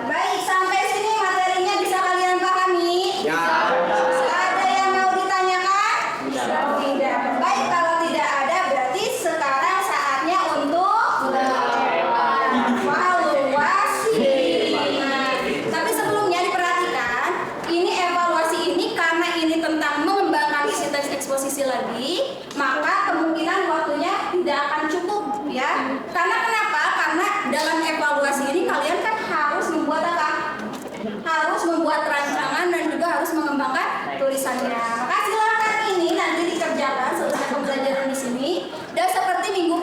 Baik, sampai sini materinya bisa kalian pahami? Ya. Ada yang mau ditanyakan? Tidak. Baik, kalau tidak ada berarti sekarang saatnya untuk evaluasi. Tapi sebelumnya diperhatikan, ini evaluasi ini karena ini tentang mengembangkan isi teks eksposisi lagi, maka kemungkinan waktunya tidak akan cukup ya. Karena kenapa? Karena dalam evaluasi ini kalian kan harus membuat apa? Harus membuat rancangan dan juga harus mengembangkan tulisannya. Maka silakan ini nanti dikerjakan setelah pembelajaran di sini. Dan seperti minggu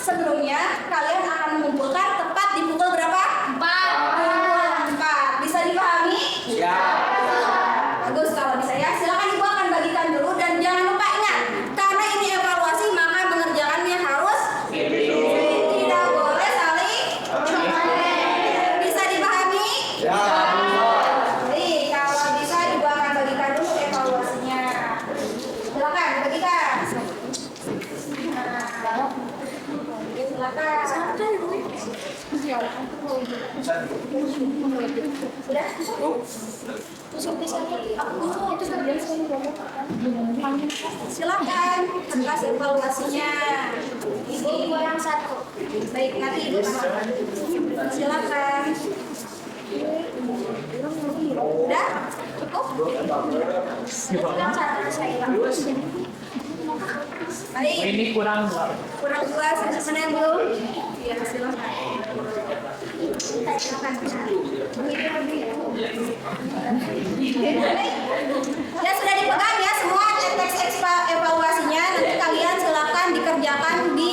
sebelumnya, kalian akan mengumpulkan tepat di pukul berapa? 4. Bisa dipahami? Ya. Bagus kalau bisa ya. Silakan Ibu akan bagikan dulu dan jangan lupa ingat, karena ini evaluasi maka mengerjakannya harus tidak boleh saling. Bisa dipahami? Ya. Baik, kalau bisa Ibu akan bagikan dulu evaluasinya. Silakan bagikan. Silakan. Sudah? Silakan atas evaluasinya. Ibu yang 1. Baik, nanti Ibu tambahkan. Silakan. Udah? Cukup? Yang 1 saya. Baik. Ini kurang Kurang puas, mana yang belum? Iya, silakan. Silakan. Ya sudah dipegang ya semua teks evaluasinya. Nanti kalian silakan dikerjakan di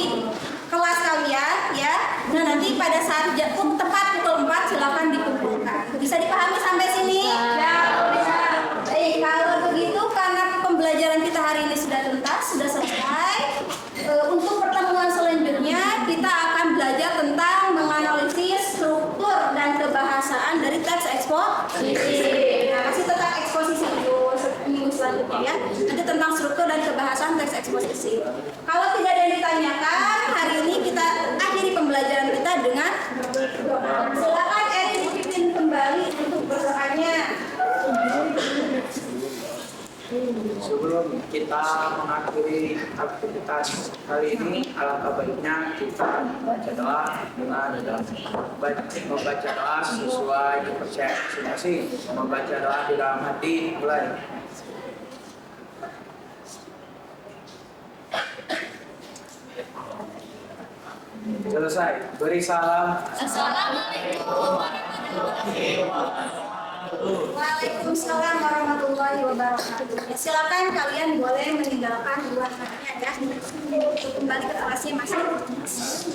kelas kalian ya. Nah nanti pada saat tepat pukul 4 silakan dikumpulkan. Bisa dipahami sampai sini? Ya bisa. Baik, kalau begitu karena posisi. Kalau tidak ada yang ditanyakan, hari ini kita akhiri pembelajaran kita dengan silakan Eri dipimpin kembali untuk berdoanya. Sebelum kita mengakhiri aktivitas kali ini, alangkah baiknya kita membaca doa dengan membaca doa sesuai kepercayaan masing-masing. Membaca doa di dalam hati, mulai. Selesai. Beri salam. Assalamualaikum warahmatullahi wabarakatuh. Waalaikumsalam warahmatullahi wabarakatuh. Ya, silakan kalian boleh meninggalkan ruangannya ya. Kembali ke kelasnya masing-masing.